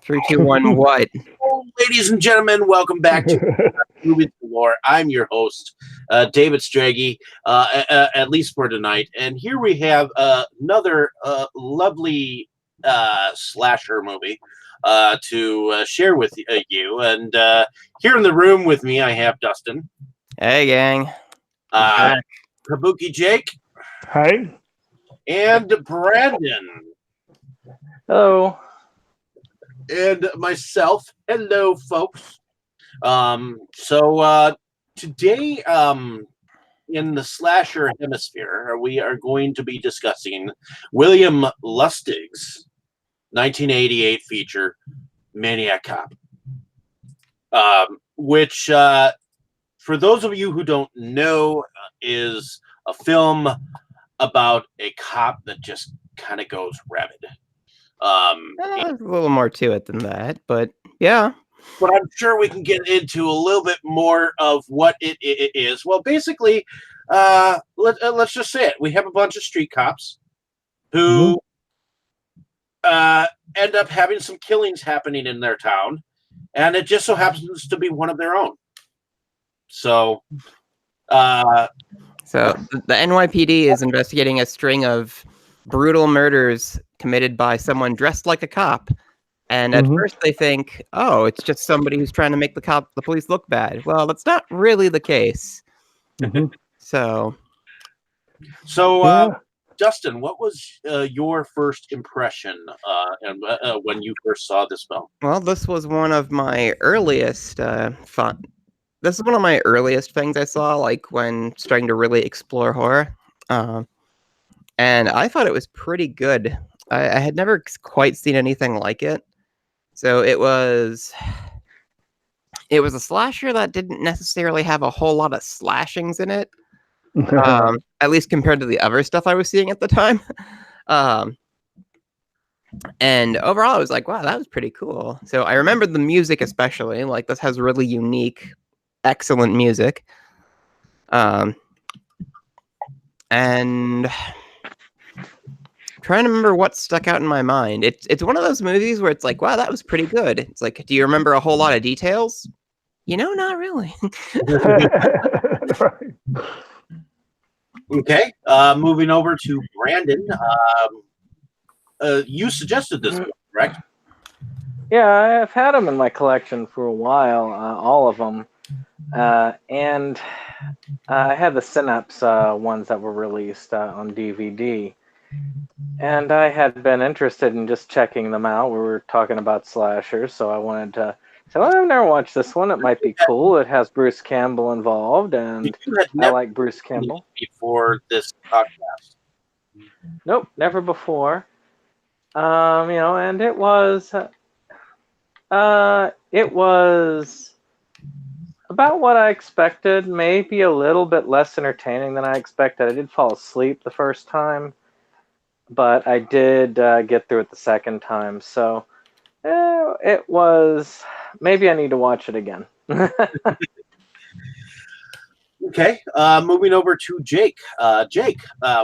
Three, two, one, what? Hello, ladies and gentlemen, welcome back to Movies Galore. I'm your host, David Straggy, at least for tonight. And here we have another lovely slasher movie to share with you. And here in the room with me, I have Dustin. Hey, gang. Kabuki Jake. Hi. And Brandon. Hello. And myself. Hello, folks. So today, in the slasher hemisphere, we are going to be discussing William Lustig's 1988 feature, Maniac Cop. Which, for those of you who don't know, is a film about a cop that just kind of goes rabid. There's a little more to it than that, but yeah. But I'm sure we can get into a little bit more of what it is. Well, basically, let's just say it. We have a bunch of street cops who end up having some killings happening in their town, and it just so happens to be one of their own. So the NYPD is investigating a string of brutal murders committed by someone dressed like a cop. And at first they think, oh, it's just somebody who's trying to make the police look bad. Well, that's not really the case. So, Dustin, what was your first impression when you first saw this film? Well, this was one of my earliest This is one of my earliest things I saw, like when starting to really explore horror. And I thought it was pretty good. I had never quite seen anything like it. So it was a slasher that didn't necessarily have a whole lot of slashings in it. At least compared to the other stuff I was seeing at the time. And overall, I was like, wow, that was pretty cool. So I remember the music especially. Like, this has really unique, excellent music. And trying to remember what stuck out in my mind. It's one of those movies where it's like, wow, that was pretty good. It's like, do you remember a whole lot of details? Not really. Right. Okay, moving over to Brandon. You suggested this one, correct? Yeah, I've had them in my collection for a while, all of them. And I had the Synapse ones that were released on DVD. And I had been interested in just checking them out. We were talking about slashers, so I wanted to say, well, I've never watched this one. It might be cool. It has Bruce Campbell involved, and I like Bruce Campbell. Before this podcast? Nope, never before. And it was about what I expected, maybe a little bit less entertaining than I expected. I did fall asleep the first time, but I did get through it the second time. So it was, maybe I need to watch it again. Okay, moving over to Jake. Jake,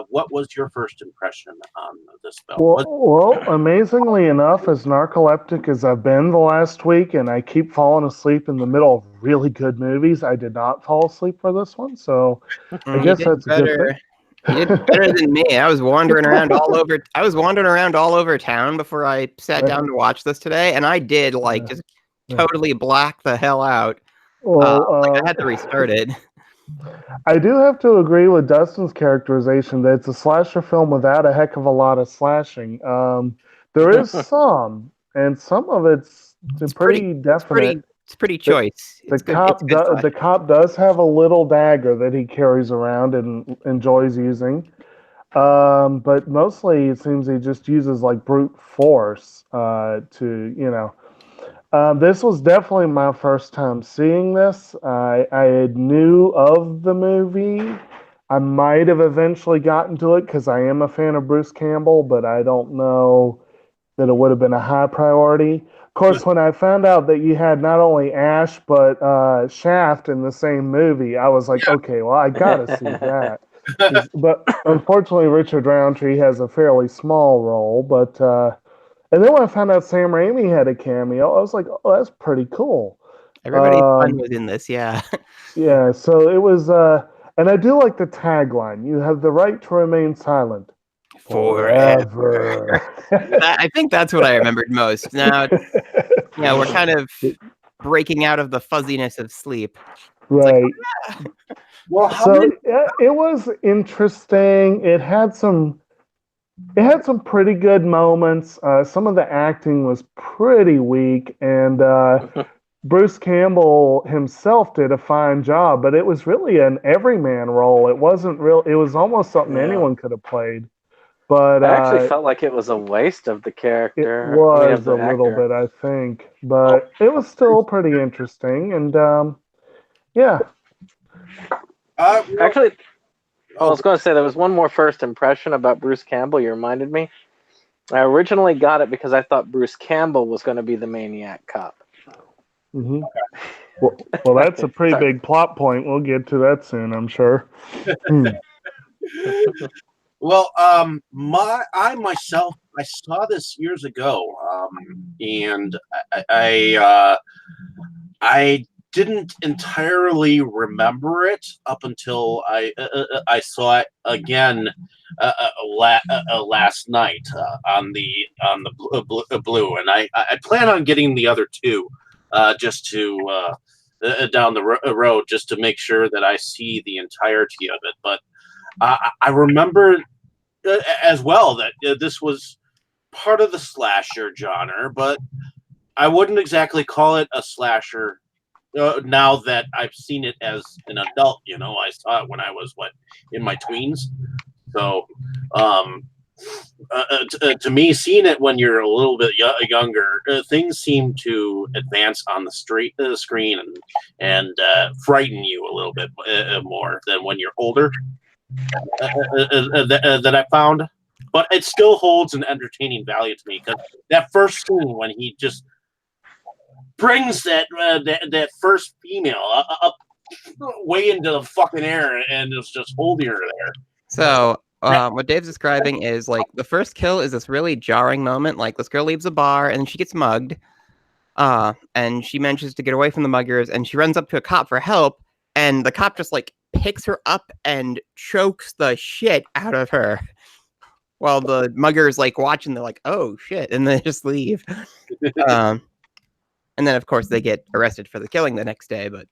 what was your first impression on this film? Well, amazingly enough, as narcoleptic as I've been the last week, and I keep falling asleep in the middle of really good movies, I did not fall asleep for this one, so I guess that's a good thing. You did better than me. I was wandering around all over town before I sat down to watch this today, and I did just totally black the hell out. I had to restart it. I do have to agree with Dustin's characterization that it's a slasher film without a heck of a lot of slashing. There is some, and some of it's pretty definite. It's pretty choice. The cop does have a little dagger that he carries around and enjoys using, but mostly it seems he just uses like brute force this was definitely my first time seeing this. I knew of the movie. I might have eventually gotten to it because I am a fan of Bruce Campbell, but I don't know that it would have been a high priority. Of course, when I found out that you had not only Ash, but Shaft in the same movie, I was like, okay, well, I got to see that. But unfortunately, Richard Roundtree has a fairly small role, but And then when I found out Sam Raimi had a cameo, I was like, oh, that's pretty cool. Everybody fun was in this, yeah. Yeah, so it was, and I do like the tagline. You have the right to remain silent forever. I think that's what I remembered most. Now, we're kind of breaking out of the fuzziness of sleep. Right. Like, Well, it was interesting. It had some pretty good moments. Some of the acting was pretty weak, and Bruce Campbell himself did a fine job, but it was really an everyman role. It wasn't real. It was almost something anyone could have played. But I actually felt like it was a waste of the character. It was a little bit, I think, but it was still pretty interesting, and yeah. Actually, I was going to say there was one more first impression about Bruce Campbell. You reminded me. I originally got it because I thought Bruce Campbell was going to be the Maniac Cop. Mm-hmm. Well, that's a pretty big plot point. We'll get to that soon, I'm sure. Well, I saw this years ago, and I didn't entirely remember it up until I saw it again last night on the Blue, and I plan on getting the other two just to down the road just to make sure that I see the entirety of it. But I remember as well that this was part of the slasher genre, but I wouldn't exactly call it a slasher now that I've seen it as an adult. I saw it when I was in my tweens. So to me, seeing it when you're a little bit younger, things seem to advance on the screen and frighten you a little bit more than when you're older. That I found, but it still holds an entertaining value to me because that first scene when he just brings that first female up way into the fucking air and is just holding her there. So what Dave's describing is like the first kill is this really jarring moment. Like this girl leaves a bar and she gets mugged, and she manages to get away from the muggers, and she runs up to a cop for help, and the cop just like picks her up and chokes the shit out of her while the muggers like watching. They're like, oh shit, and they just leave. And then of course they get arrested for the killing the next day. But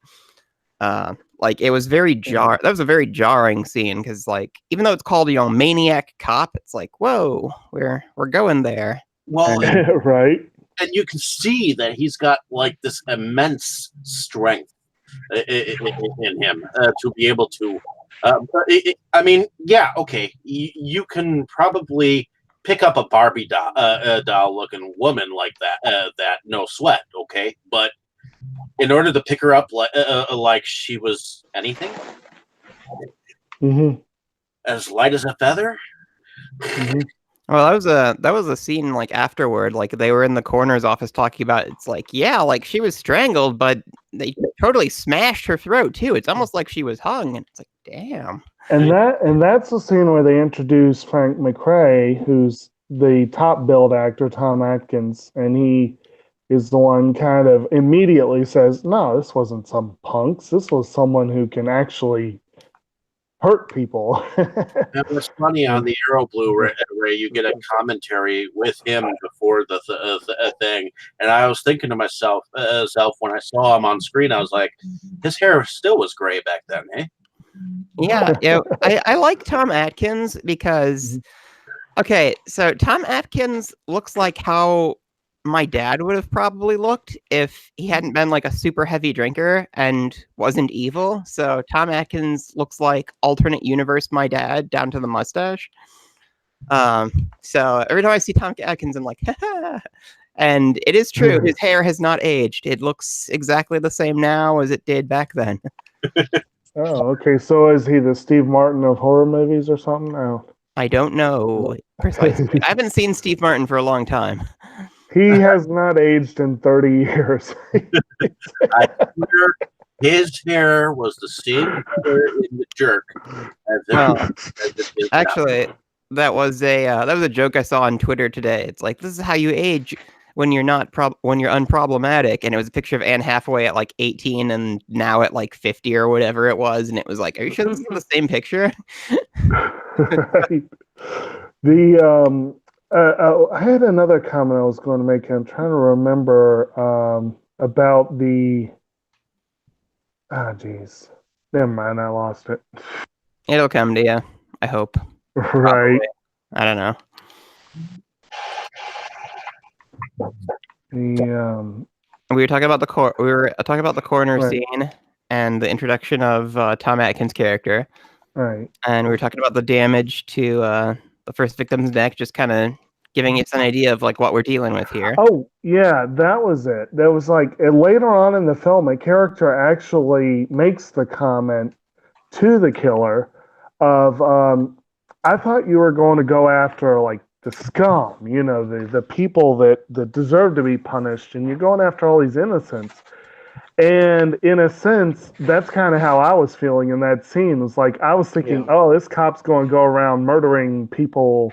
like it was very that was a very jarring scene because like even though it's called Maniac Cop, it's like whoa, we're going there. Well, right. And you can see that he's got like this immense strength in him to be able to. I mean, yeah, okay. You can probably pick up a Barbie doll-looking woman like that no sweat, okay. But in order to pick her up like she was anything, as light as a feather. Well, that was a scene like afterward, like they were in the coroner's office talking about. It's like, yeah, like she was strangled, but they totally smashed her throat too. It's almost like she was hung, and it's like, damn. And that's the scene where they introduce Frank McRae, who's the top billed actor, Tom Atkins, and he is the one kind of immediately says, no, this wasn't some punks. This was someone who can actually hurt people. It was funny on the Arrow Blu-ray, you get a commentary with him before the thing, and I was thinking to myself when I saw him on screen, I was like, his hair still was gray back then, eh? Yeah, I like Tom Atkins because, okay, so Tom Atkins looks like how my dad would have probably looked if he hadn't been like a super heavy drinker and wasn't evil. So Tom Atkins looks like alternate universe my dad down to the mustache. So every time I see Tom Atkins, I'm like, haha. And it is true, his hair has not aged. It looks exactly the same now as it did back then. Oh, okay. So is he the Steve Martin of horror movies or something? Oh. I don't know precisely. I haven't seen Steve Martin for a long time. He has not aged in 30 years. I swear his hair was the same color in The Jerk as well, actually, that was a joke I saw on Twitter today. It's like, this is how you age when you're not when you're unproblematic, and it was a picture of Anne Hathaway at like 18 and now at like 50 or whatever it was, and it was like, are you sure this is the same picture? Right. The I had another comment I was going to make. I'm trying to remember about the. Ah, geez. Never mind. I lost it. It'll come to you, I hope. Right. Probably. I don't know. The We were talking about the coroner Right. scene and the introduction of Tom Atkins' character, right. and we were talking about the damage to the first victim's neck, just kind of giving us an idea of like what we're dealing with here. Oh, yeah, that was it. That was like later on in the film, a character actually makes the comment to the killer of, I thought you were going to go after like the scum, you know, the people that deserve to be punished, and you're going after all these innocents. And in a sense, that's kind of how I was feeling in that scene. It was like I was thinking, Yeah. oh, this cop's going to go around murdering people,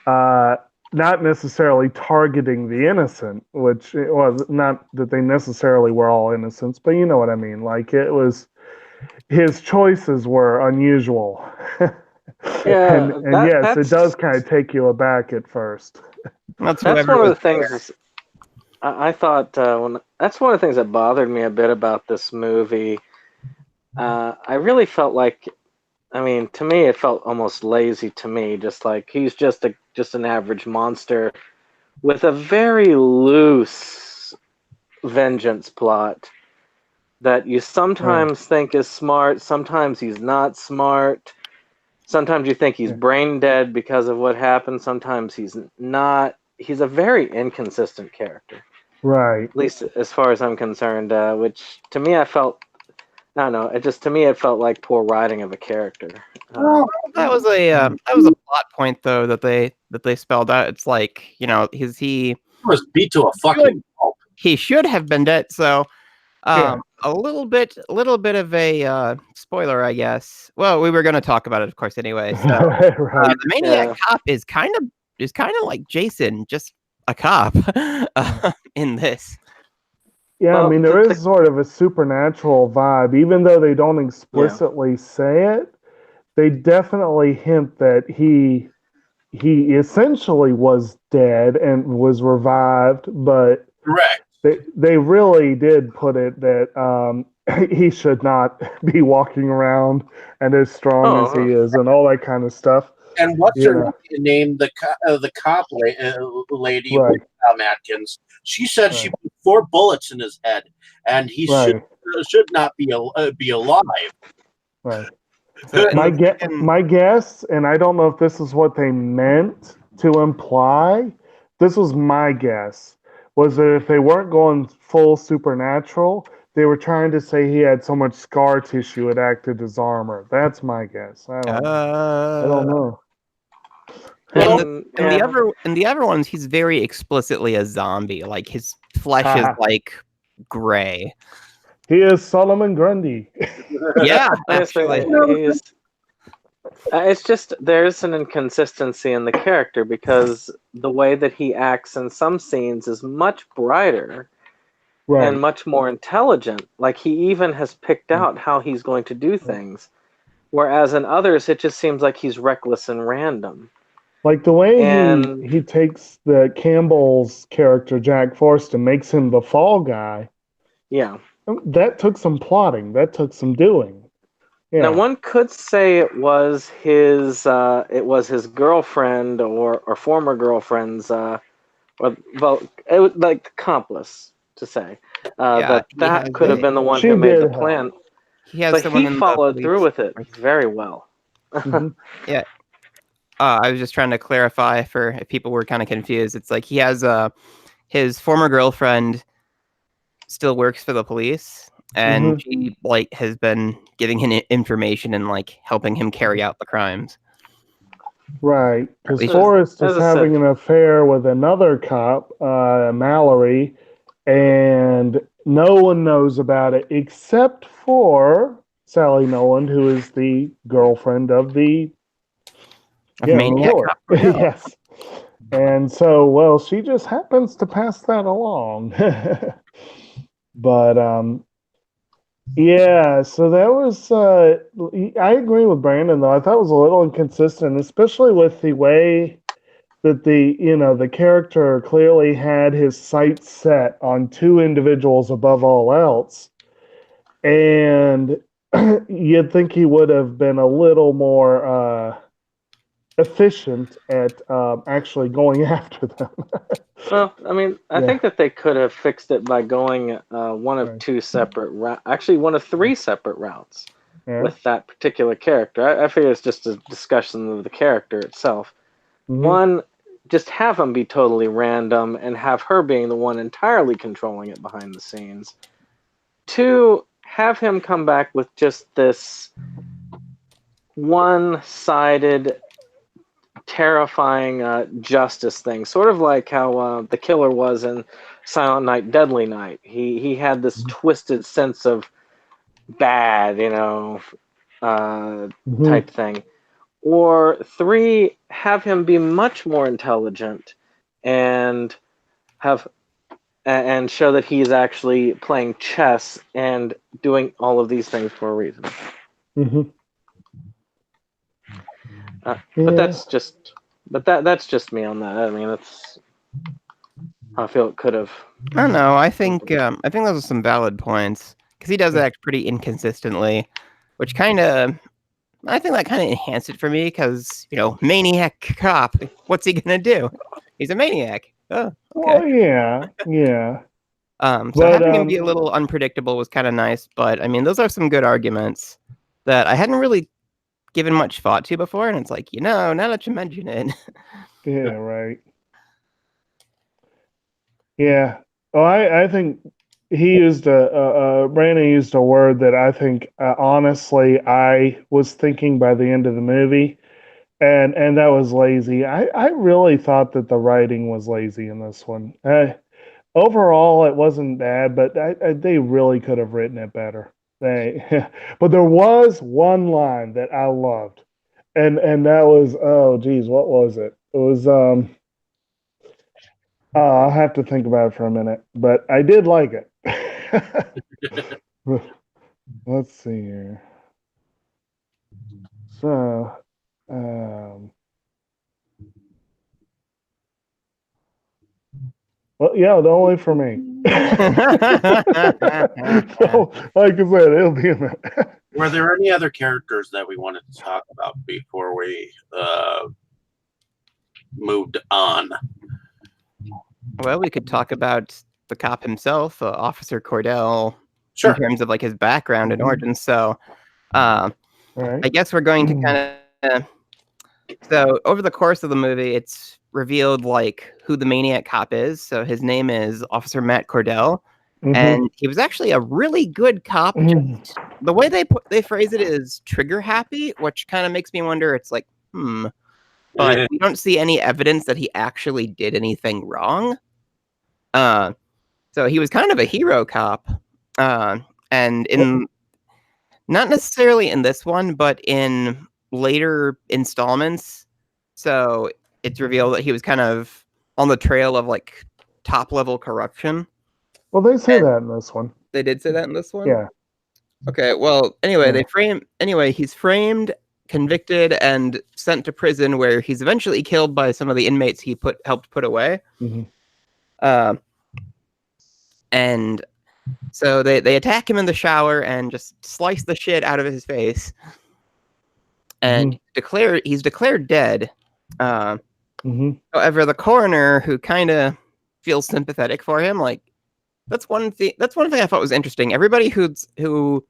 not necessarily targeting the innocent, which it was not that they necessarily were all innocents, but you know what I mean. Like it was his choices were unusual. Yeah, and yes, it does that's kind of take you aback at first. That's that's whoever one of was the things. I thought that's one of the things that bothered me a bit about this movie. I really felt like, I mean, to me, it felt almost lazy to me. Just like he's just an average monster with a very loose vengeance plot that you sometimes think is smart, sometimes he's not smart. Sometimes you think he's Yeah. brain dead because of what happened. Sometimes he's not. He's a very inconsistent character, Right. at least as far as I'm concerned. Which to me, I don't know. To me, it felt like poor writing of a character. Well, that was a plot point though that they spelled out. It's like, you know, he was beat to a fucking pulp. he should have been dead. So Yeah. a little bit of a spoiler, I guess. Well, we were going to talk about it, of course, anyway. So right. the Maniac Yeah. Cop is kind of like Jason, just a cop in this. Yeah, I Well, mean, there is sort of a supernatural vibe, even though they don't explicitly say it. They definitely hint that he essentially was dead and was revived, but Correct. they really did put it that he should not be walking around and as strong as he is and all that kind of stuff. And what's You her know. name? The cop lady, Right. Tom Atkins. She said she Right. put 4 bullets in his head, and he Right. should not be alive. Right. So My guess, and I don't know if this is what they meant to imply, this was my guess, was that if they weren't going full supernatural, they were trying to say he had so much scar tissue it acted as armor. That's my guess. I don't know. And the other ones, he's very explicitly a zombie. Like his flesh is like gray. He is Solomon Grundy. Yeah, actually. It's just there's an inconsistency in the character because the way that he acts in some scenes is much brighter Right. and much more intelligent. Like he even has picked out how he's going to do things, whereas in others it just seems like he's reckless and random. Like the way he takes the Campbell's character Jack Forrest and makes him the fall guy. Yeah. That took some plotting. That took some doing. Yeah. Now one could say it was his girlfriend or former girlfriend's it was like accomplice to say that could have been the one who made the plan. But he followed through with it very well. Mm-hmm. Yeah. I was just trying to clarify for if people were kind of confused. It's like he has his former girlfriend still works for the police, and she like has been giving him information and like helping him carry out the crimes. Right, because Forrest is having an affair with another cop, Mallory, and no one knows about it except for Sally Noland, who is the girlfriend of the of Yeah, the Maniac killer. Cop Cordell. Yes. And so, well, she just happens to pass that along. But yeah, so that was I agree with Brandon though. I thought it was a little inconsistent, especially with the way that the character clearly had his sights set on two individuals above all else. And you'd think he would have been a little more efficient at actually going after them. Well, I mean, I Yeah. think that they could have fixed it by going one of Right. two separate routes, actually one of three separate routes Yeah. with that particular character. I figure it's just a discussion of the character itself. Mhm. One, just have him be totally random and have her being the one entirely controlling it behind the scenes. Two, have him come back with just this one-sided, terrifying justice thing, sort of like how the killer was in Silent Night, Deadly Night. He had this twisted sense of bad, Mhm. type thing. Or three, have him be much more intelligent and have and show that he's actually playing chess and doing all of these things for a reason. Mhm. But Yeah. that's just me on that. I mean, that's how I feel it could have. I don't know. I think those are some valid points because he does act pretty inconsistently, which I think that kind of enhanced it for me because Maniac Cop. What's he gonna do? He's a maniac. Oh, okay. Well, yeah. So But having him be a little unpredictable was kind of nice, but I mean, those are some good arguments that I hadn't really given much thought to before, and it's like, now that you mention it. yeah, right. Yeah. Well, I think he used Brandon used a word that I think honestly I was thinking by the end of the movie, and that was lazy. I really thought that the writing was lazy in this one. Overall, it wasn't bad, but they really could have written it better. But there was one line that I loved, and that was, oh geez, what was it? It was I'll have to think about it for a minute, but I did like it. Let's see here. So, well, yeah, only for me. So, like I said, it'll be in there. Were there any other characters that we wanted to talk about before we moved on? Well, we could talk about the cop himself, Officer Cordell, Sure. in terms of like his background and origins. So, Right. I guess we're going to kind of. So over the course of the movie, it's revealed like who the Maniac Cop is. So his name is Officer Matt Cordell, and he was actually a really good cop. Just, the way they phrase it is trigger happy, which kind of makes me wonder. It's like, but we don't see any evidence that he actually did anything wrong. So he was kind of a hero cop, and in not necessarily in this one, but in later installments. So it's revealed that he was kind of on the trail of like top level corruption. Well, they say that in this one. They did say that in this one? Yeah. Okay, well, anyway, he's framed, convicted, and sent to prison where he's eventually killed by some of the inmates he helped put away. And so they attack him in the shower and just slice the shit out of his face. And he's declared dead. However, the coroner, who kind of feels sympathetic for him, like that's one thing I thought was interesting. Everybody who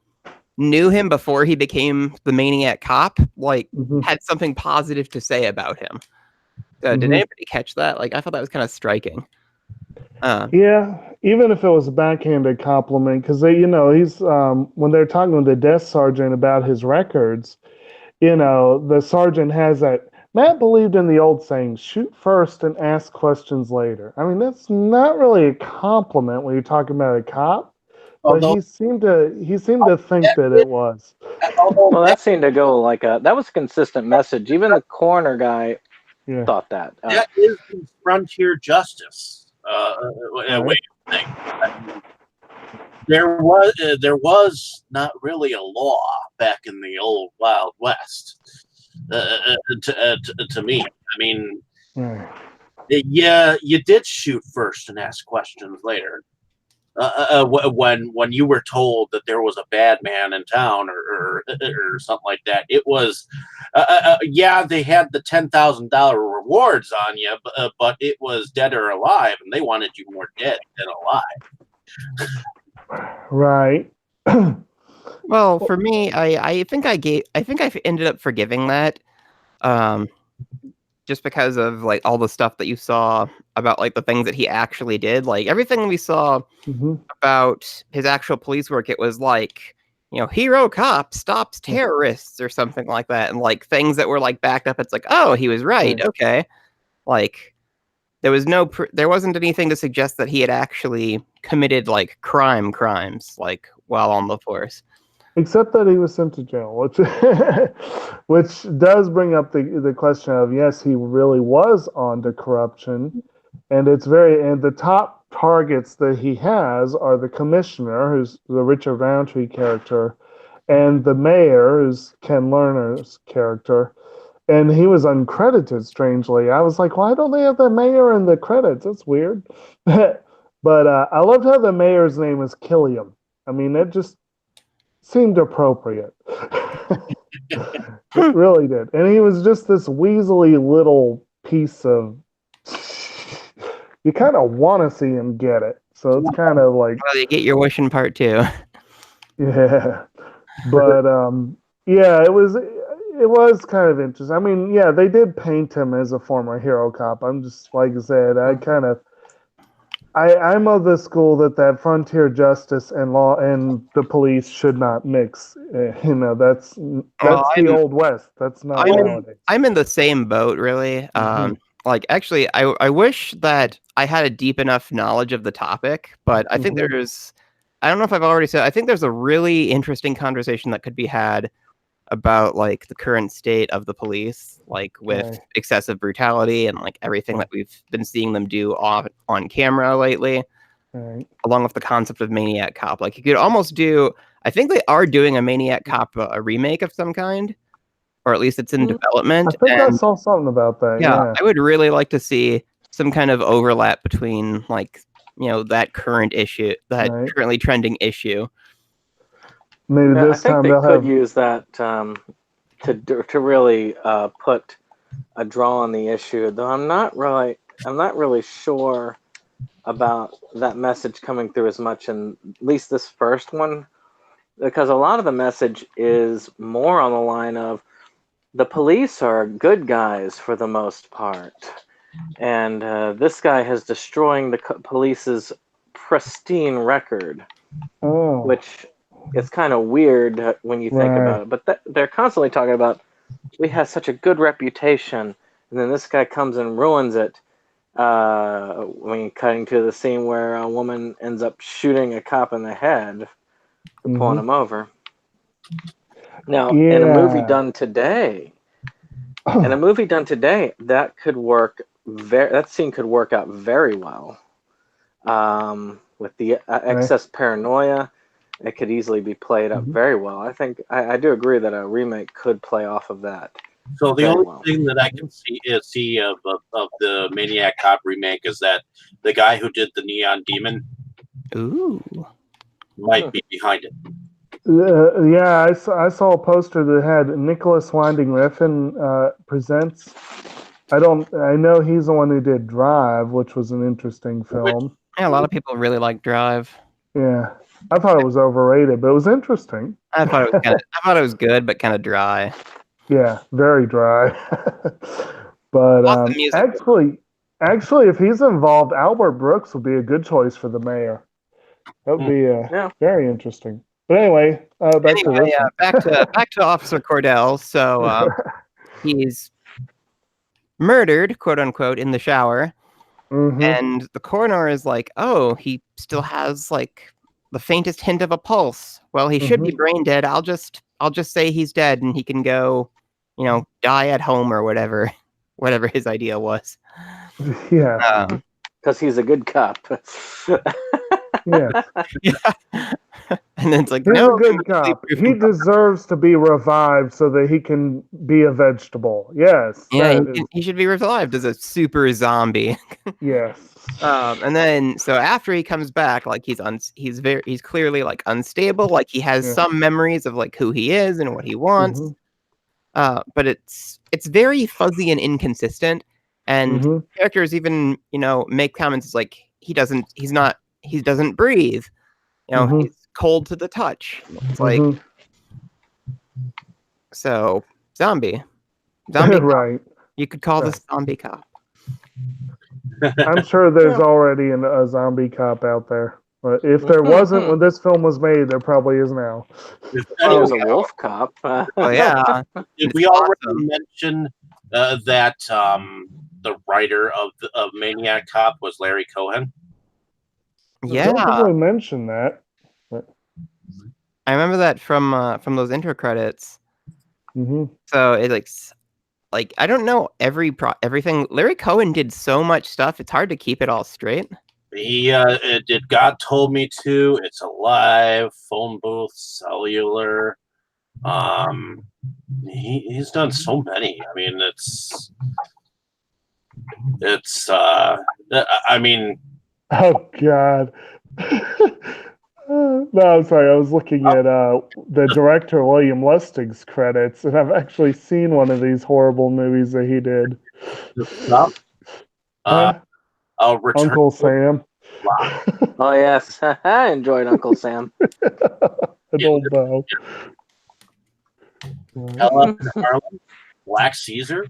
knew him before he became the Maniac Cop, like had something positive to say about him. Did anybody catch that? Like, I thought that was kind of striking. Yeah, even if it was a backhanded compliment, because he's when they're talking with the desk sergeant about his records, the sergeant has that. Matt believed in the old saying, "Shoot first and ask questions later." I mean, that's not really a compliment when you're talking about a cop. but although he seemed to think that it was. although Well, that seemed to go like that was a consistent message. Even the coroner guy Yeah. thought that. that is the frontier justice way Right. of thinking. I mean, there was not really a law back in the old Wild West. To me, I mean, Right. yeah, you did shoot first and ask questions later. When you were told that there was a bad man in town or something like that, it was yeah, they had the $10,000 rewards on you, but it was dead or alive, and they wanted you more dead than alive. Right. Well, for me, I think I ended up forgiving that, um, just because of like all the stuff that you saw about like the things that he actually did. Like everything we saw hmm about his actual police work, it was like, hero cop stops terrorists or something like that, and like things that were like backed up. It's like, oh, he was right. Right. Okay, like there wasn't anything to suggest that he had actually committed like crimes like while on the force. Except that he was sent to jail, which which does bring up the question of, yes, he really was on to corruption, and the top targets that he has are the commissioner, who's the Richard Roundtree character, and the mayor, who's Ken Lerner's character, and he was uncredited. Strangely, I was like, why don't they have the mayor in the credits? That's weird. But I loved how the mayor's name is Killiam. I mean, it just seemed appropriate. It really did. And he was just this weaselly little piece of. You kind of want to see him get it. So it's kind of like, Well, you get your wish in part two. yeah. But yeah, it was kind of interesting. I mean, yeah, they did paint him as a former hero cop. I'm just, like I said, I'm of the school that frontier justice and law and the police should not mix. That's the old west. That's not nowadays. I'm in the same boat, really. Like, actually, I wish that I had a deep enough knowledge of the topic, but I think I don't know if I've already said, I think there's a really interesting conversation that could be had about like the current state of the police, like with excessive brutality and like everything that we've been seeing them do on camera lately, along with the concept of Maniac Cop. Like you could almost do, I think they are doing a Maniac Cop a remake of some kind, or at least it's in development. I think I saw something about that. Yeah, I would really like to see some kind of overlap between like, that current issue, that currently trending issue. Maybe I this think time they they'll could have use that to really put a draw on the issue. Though I'm not really sure about that message coming through as much in at least this first one, because a lot of the message is more on the line of the police are good guys for the most part, and this guy has destroying the police's pristine record, which is kind of weird when you think about it. But they're constantly talking about, we have such a good reputation, and then this guy comes and ruins it. When cutting to the scene where a woman ends up shooting a cop in the head for pulling him over. Now, in a movie done today, that could work. That scene could work out very well. With the excess paranoia, it could easily be played up very well. I think I do agree that a remake could play off of that. So the only thing that I can see of the Maniac Cop remake is that the guy who did the Neon Demon might be behind it. Yeah, I saw a poster that had Nicholas Winding Refn presents. I know he's the one who did Drive, which was an interesting film. Yeah, a lot of people really like Drive. Yeah, I thought it was overrated, but it was interesting. I thought it was good, but kind of dry. Yeah, very dry. But actually, if he's involved, Albert Brooks would be a good choice for the mayor. That would be very interesting. But anyway, back to Officer Cordell. So he's murdered, quote unquote, in the shower. And the coroner is like, oh, he still has like the faintest hint of a pulse. Well, he should be brain dead. I'll just say he's dead, and he can go, die at home or whatever, whatever his idea was. Yeah. Because he's a good cop. Yeah. Yeah. And then it's like, He's no, a good cop. He deserves to be revived so that he can be a vegetable. Yes. Yeah, he should be revived as a super zombie. Yes. And then so after he comes back, like he's clearly like unstable. Like he has some memories of like who he is and what he wants. But it's very fuzzy and inconsistent. And characters even, make comments like he doesn't breathe. He's cold to the touch. It's like so zombie. Right. Cop. You could call this zombie cop. I'm sure there's already a zombie cop out there. But if there wasn't when this film was made, there probably is now. There's a wolf cop. Oh yeah. Did we already mention that the writer of Maniac Cop was Larry Cohen? Yeah. I don't think we mentioned that. But... I remember that from those intro credits. So it like I don't know everything. Larry Cohen did so much stuff. It's hard to keep it all straight. He did God Told Me To. It's Alive, Phone Booth, Cellular. He's done so many. I mean, it's I mean. Oh God. No, I'm sorry. I was looking at the director William Lustig's credits, and I've actually seen one of these horrible movies that he did. Uncle Sam. Oh yes, I enjoyed Uncle Sam. I don't know. Hell Up in Harlem, Black Caesar.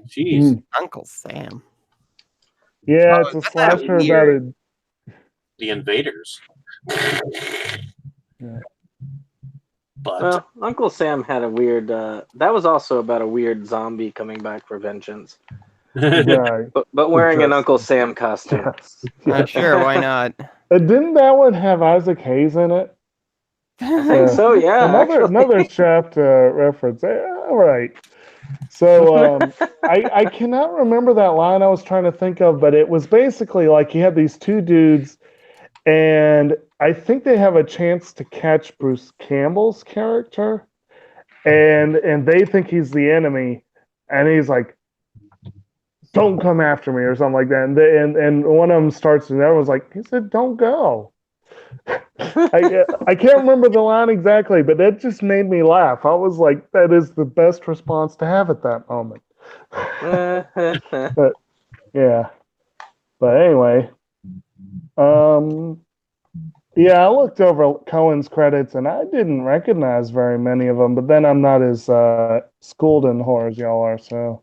Jeez, Uncle Sam. Yeah, it's a slasher about the invaders. But Uncle Sam had a weird. That was also about a weird zombie coming back for vengeance. Right. But wearing an Uncle Sam costume. Sure, why not? Didn't that one have Isaac Hayes in it? I think so, yeah. Another Shaft reference. All right. So I cannot remember that line I was trying to think of, but it was basically like you had these two dudes, and I think they have a chance to catch Bruce Campbell's character, and they think he's the enemy, and he's like, "Don't come after me" or something like that. And one of them starts, and everyone's like, "He said, don't go." I can't remember the line exactly, but that just made me laugh. I was like, that is the best response to have at that moment. But yeah. But anyway, yeah, I looked over Cohen's credits and I didn't recognize very many of them. But then I'm not as schooled in horror as y'all are, so.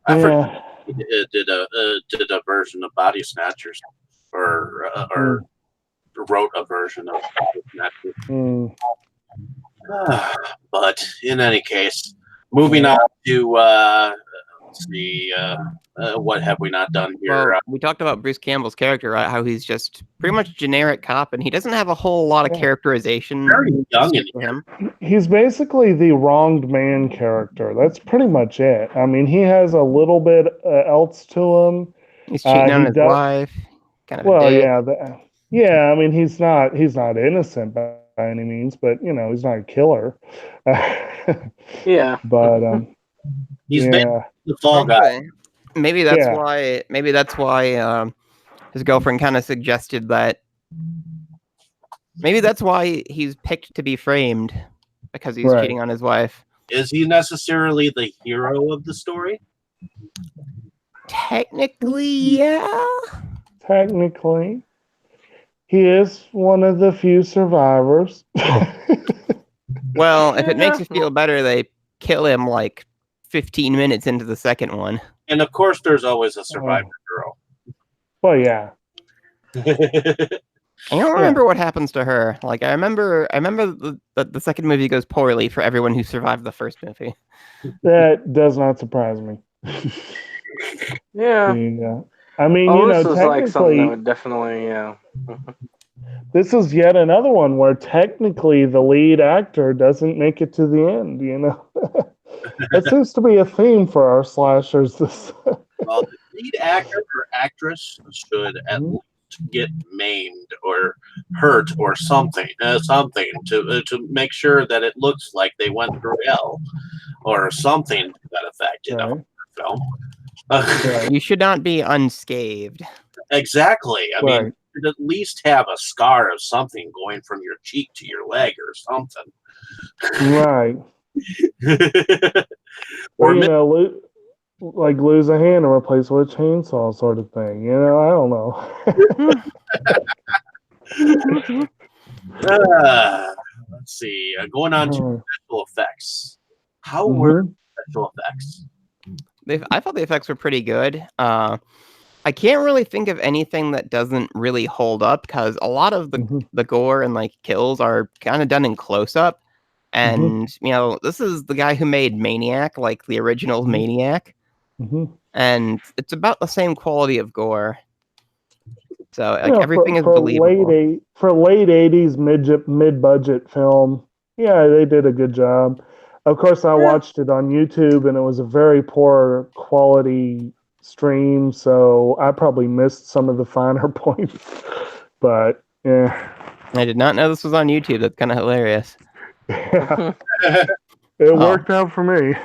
I forget he did a version of Body Snatchers, or wrote a version of Body Snatchers. But in any case, moving on to let's see, what have we not done here? Well, we talked about Bruce Campbell's character, right? How he's just pretty much generic cop, and he doesn't have a whole lot of characterization. Very young in him. He's basically the wronged man character. That's pretty much it. I mean, he has a little bit else to him. He's cheating on his wife. Kind of yeah. I mean, he's not innocent by any means, but he's not a killer. Yeah. But he's the fall guy. Maybe that's why. Maybe that's why his girlfriend kind of suggested that. Maybe that's why he's picked to be framed, because he's cheating on his wife. Is he necessarily the hero of the story? Technically, yeah. Technically, he is one of the few survivors. Well, if it makes you feel better, they kill him like 15 minutes into the second one. And of course, there's always a survivor girl. Well, yeah. I don't remember what happens to her. Like, I remember the second movie goes poorly for everyone who survived the first movie. That does not surprise me. Yeah. I mean, this was technically, like something that would definitely, this is yet another one where technically the lead actor doesn't make it to the end, you know? That seems to be a theme for our slashers. This. Well, the lead actor or actress should at least get maimed or hurt or something to make sure that it looks like they went through hell or something to that effect in a film. Right. You should not be unscathed. Exactly. I mean, Right. you should at least have a scar of something going from your cheek to your leg or something. Right. Or Or, you know, like lose a hand and replace it with a chainsaw sort of thing. You know, I don't know. let's see. Going on to special effects. How Mm-hmm. were special effects? I thought the effects were pretty good. I can't really think of anything that doesn't really hold up because a lot of the gore and like kills are kind of done in close up. And you know, this is the guy who made Maniac, like the original Maniac, and it's about the same quality of gore. So like, everything is believable. For late 80s mid-budget film, yeah, they did a good job. Of course, I watched it on YouTube, and it was a very poor quality stream, so I probably missed some of the finer points. But yeah, I did not know this was on YouTube. That's kind of hilarious. Yeah. It worked out for me.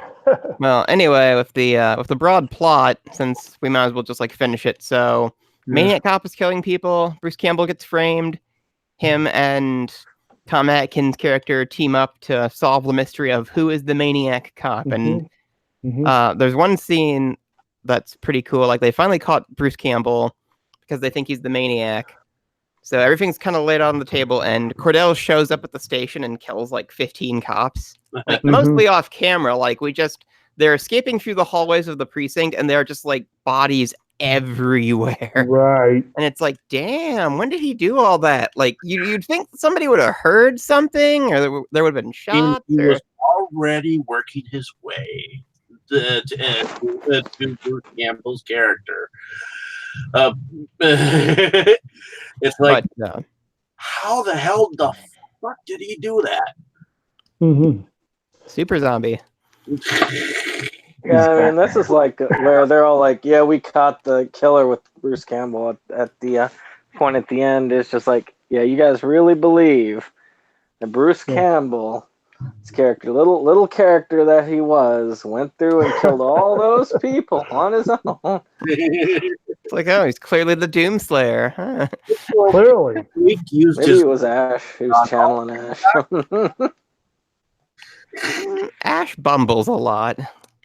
Well, anyway, with the broad plot, since we might as well just like finish it. So, Maniac Cop is killing people. Bruce Campbell gets framed. Him and Tom Atkins' character team up to solve the mystery of who is the Maniac Cop. And there's one scene that's pretty cool. Like, they finally caught Bruce Campbell because they think he's the Maniac. So everything's kind of laid on the table, and Cordell shows up at the station and kills like 15 cops, like mostly off camera. Like they're escaping through the hallways of the precinct, and they're just like bodies everywhere. Right. And it's like, damn, when did he do all that? Like you'd think somebody would have heard something, or there would have been shots. He was already working his way to Bruce Campbell's character. It's like, how the hell the fuck did he do that? Super zombie. Yeah, I mean, this is like where they're all like, yeah, we caught the killer with Bruce Campbell at the point at the end. It's just like, yeah, you guys really believe that Bruce Campbell, his character, little character that he was, went through and killed all those people on his own. It's like, oh, he's clearly the Doomslayer. Huh? Clearly. Maybe it was Ash. He was channeling Ash. Ash bumbles a lot.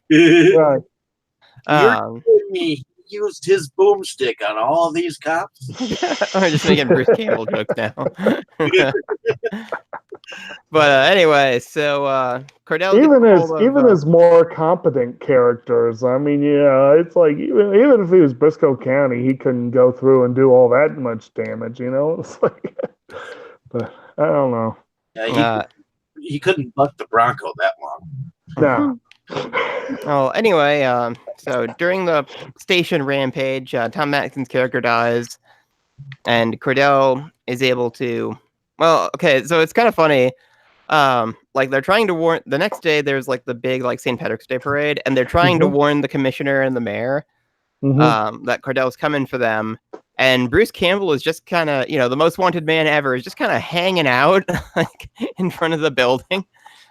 Right. He used his boomstick on all these cops. I'm just making Bruce Campbell jokes now. But anyway, so Cordell even as more competent characters. I mean, yeah, it's like even if he was Briscoe County, he couldn't go through and do all that much damage. You know, it's like, but I don't know. Yeah, he couldn't buck the Bronco that long. No. Well, anyway, so during the station rampage, Tom Atkins' character dies, and Cordell is able to. Well, okay, so it's kind of funny. Like they're trying to warn. The next day, there's like the big like St. Patrick's Day parade, and they're trying to warn the commissioner and the mayor that Cordell's coming for them. And Bruce Campbell is just kind of, the most wanted man ever is just kind of hanging out like in front of the building.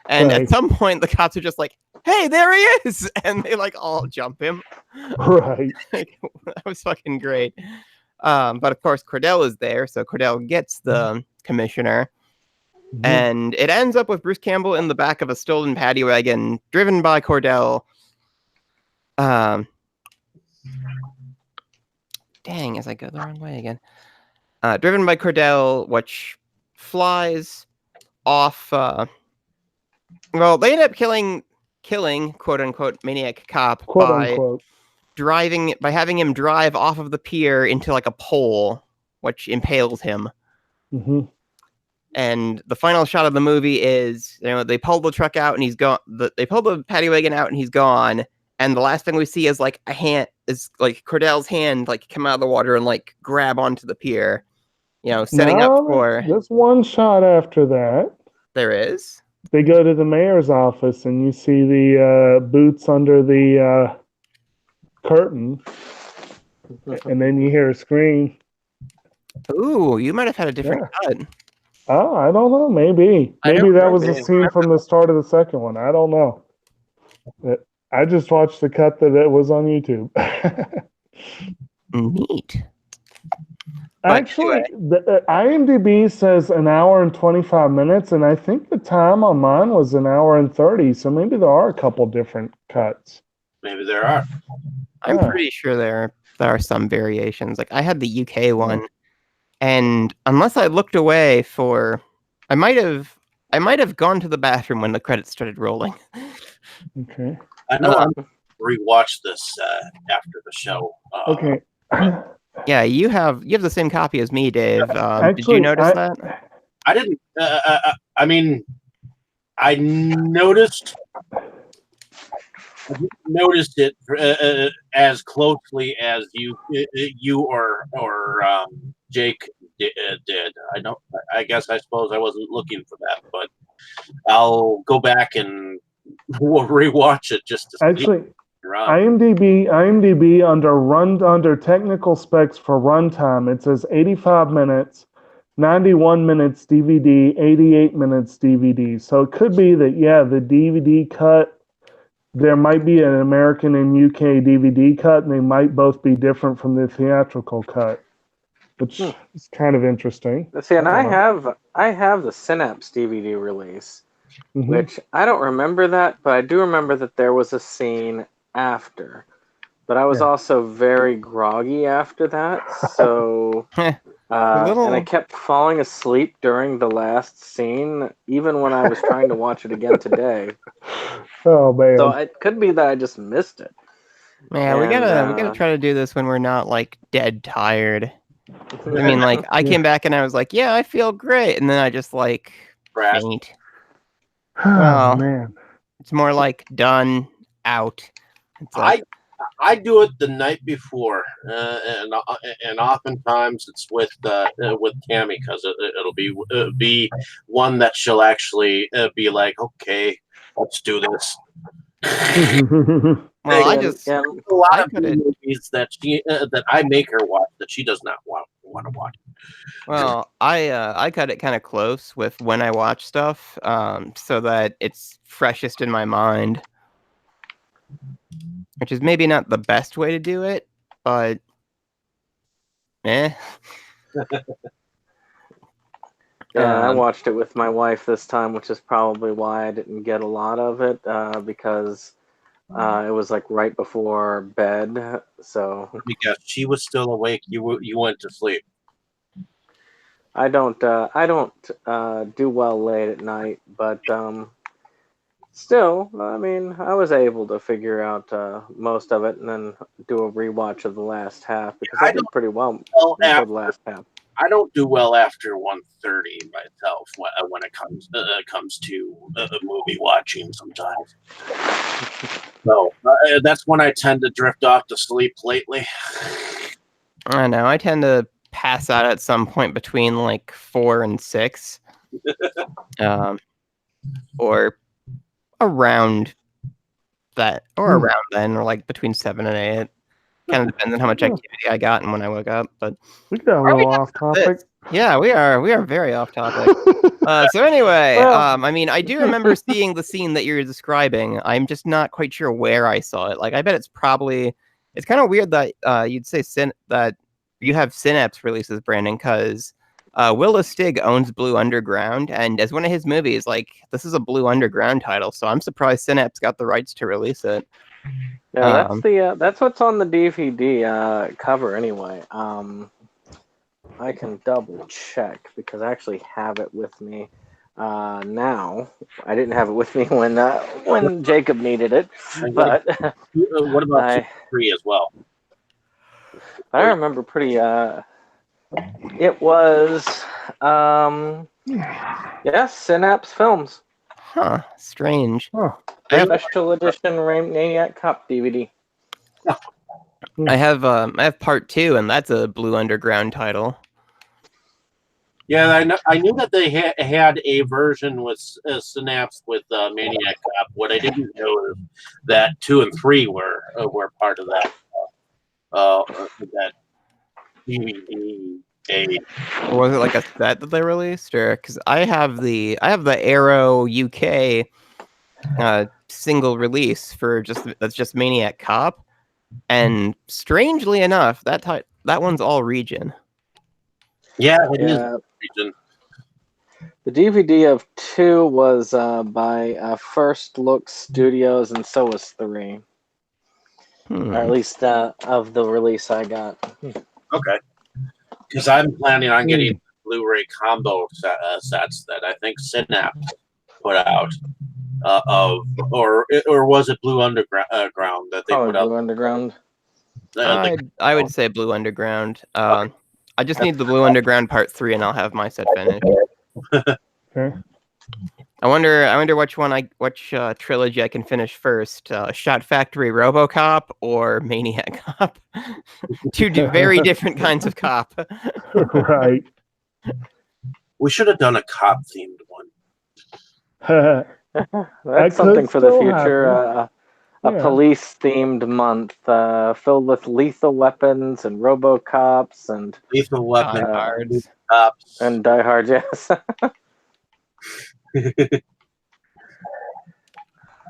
And at some point, the cops are just like, "Hey, there he is!" And they like all jump him. Right. That was fucking great. But of course, Cordell is there, so Cordell gets the commissioner. And it ends up with Bruce Campbell in the back of a stolen paddy wagon, driven by Cordell. Dang, as I go the wrong way again. Driven by Cordell, which flies off. Well, they end up killing quote unquote Maniac Cop by having him drive off of the pier into like a pole, which impales him. And the final shot of the movie is, they pull the truck out and he's gone. They pull the paddy wagon out and he's gone. And the last thing we see is like Cordell's hand like come out of the water and like grab onto the pier. setting up No, for. there's one shot after that. There is. They go to the mayor's office, and you see the boots under the curtain, and then you hear a scream. Ooh, you might have had a different Yeah. cut. Oh, I don't know. Maybe that was a scene from the start of the second one. I don't know. I just watched the cut that it was on YouTube. Neat. Actually, the IMDb says an hour and 25 minutes, and I think the time on mine was an hour and 30. So maybe there are a couple different cuts. Maybe there are. I'm pretty sure there are some variations. Like I had the UK one, and unless I looked away for, I might have gone to the bathroom when the credits started rolling. Okay. I know I'm gonna rewatch this after the show. Okay. Yeah, you have the same copy as me, Dave. Actually, did you notice that? I didn't. I mean, I noticed it as closely as you or Jake did. I guess I suppose I wasn't looking for that, but I'll go back and rewatch it just to actually, see. IMDb under technical specs for runtime, it says 85 minutes, 91 minutes DVD, 88 minutes DVD. So it could be that the DVD cut, there might be an American and UK DVD cut, and they might both be different from the theatrical cut, which is kind of interesting. See, and I have the Synapse DVD release, which I don't remember that, but I do remember that there was a scene after. But I was also very groggy after that, so and I kept falling asleep during the last scene, even when I was trying to watch it again today. Oh man! So it could be that I just missed it. Yeah, we gotta try to do this when we're not like dead tired. I mean, like I came back and I was like, yeah, I feel great, and then I just like faint. Oh man! It's more like done out. Like, I do it the night before, and oftentimes it's with Tammy because it'll be one that she'll actually be like, okay, let's do this. Well, I just a lot of movies that I make her watch that she does not want to watch. Well, I cut it kind of close with when I watch stuff, so that it's freshest in my mind. Which is maybe not the best way to do it, but Yeah, I watched it with my wife this time, which is probably why I didn't get a lot of it, because it was like right before bed. So because she was still awake, you went to sleep. I don't do well late at night, but still, I mean, I was able to figure out most of it and then do a rewatch of the last half because I did pretty well for the last half. I don't do well after 1:30 myself when it comes to movie watching sometimes. So that's when I tend to drift off to sleep lately. I know. I tend to pass out at some point between like 4 and 6. Or around that, or around then, or like between 7 and 8. Kind of depends on how much activity I got and when I woke up. But we got a little off topic. Yeah, we are very off topic. So anyway, I mean, I do remember seeing the scene that you're describing. I'm just not quite sure where I saw it. Like, I bet it's kind of weird that you'd say that you have Synapse releases, Brandon, because Will Lustig owns Blue Underground, and as one of his movies, like, this is a Blue Underground title, so I'm surprised Synapse got the rights to release it. Yeah, that's what's on the DVD cover anyway. I can double check because I actually have it with me now. I didn't have it with me when Jacob needed it, but what about 3 as well? I remember pretty. It was Synapse Films. Huh, strange. Special edition Maniac Cop DVD. I have part 2, and that's a Blue Underground title. Yeah, I knew that they had a version with Synapse with Maniac Cop. What I didn't know is that 2 and 3 were part of that DVD. Or was it like a set that they released? Or because I have the Arrow UK single release for that's just Maniac Cop, and strangely enough, that one's all region. Yeah, it is Yeah. region. The DVD of 2 was by First Look Studios, and so was 3. Or at least of the release I got. Okay. Because I'm planning on getting Blu-ray combo sets that I think Synapse put out or was it Blue Underground that they Probably put out? Blue Underground. I would say Blue Underground. I just need the Blue Underground Part 3, and I'll have my set finished. Okay. I wonder which trilogy I can finish first: Shot Factory, RoboCop, or Maniac Cop. Two very different kinds of cop. Right. We should have done a cop themed one. That's something for the future. Yeah. A police themed month filled with lethal weapons and RoboCops and Lethal Weapon, Die Hards. cops, and Die Hard. Yes.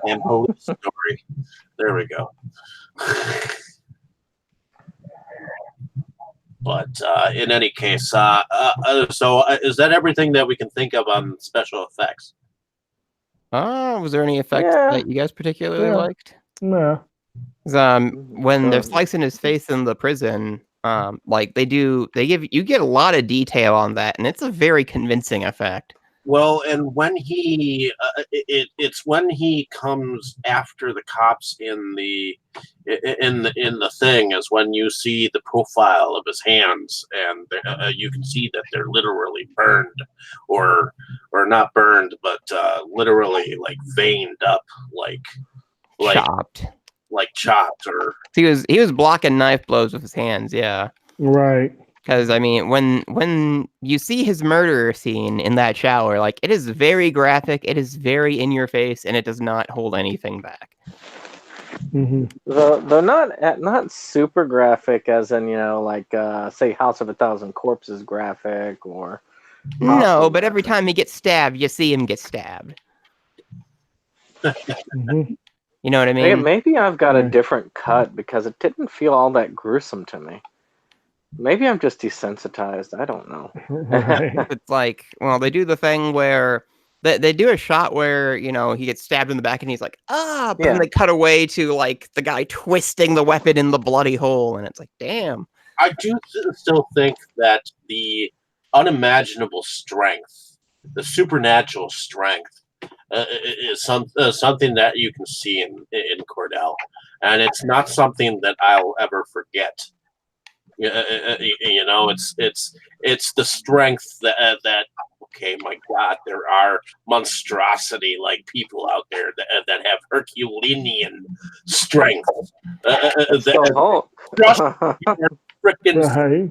and Police Story. There we go. But in any case, so is that everything that we can think of on special effects? Was there any effects that you guys particularly liked? No. When they're slicing his face in the prison, like they get a lot of detail on that, and it's a very convincing effect. Well, and when he, it's when he comes after the cops in the thing is when you see the profile of his hands, and you can see that they're literally burned, or not burned, but literally like veined up, like chopped, or he was blocking knife blows with his hands. Yeah, right. Because I mean, when you see his murder scene in that shower, like it is very graphic, it is very in your face, and it does not hold anything back. Mm-hmm. They're not super graphic, as in like say House of a Thousand Corpses graphic or. No, but every time he gets stabbed, you see him get stabbed. Mm-hmm. You know what I mean? Maybe I've got a different cut because it didn't feel all that gruesome to me. Maybe I'm just desensitized. I don't know. Right. It's like, well, they do the thing where they do a shot where, he gets stabbed in the back and he's like, but then they cut away to like the guy twisting the weapon in the bloody hole. And it's like, damn. I do still think that the unimaginable strength, the supernatural strength, is something that you can see in Cordell. And it's not something that I'll ever forget. It's the strength that okay, my God, there are monstrosity like people out there that have Herculean strength. Freaking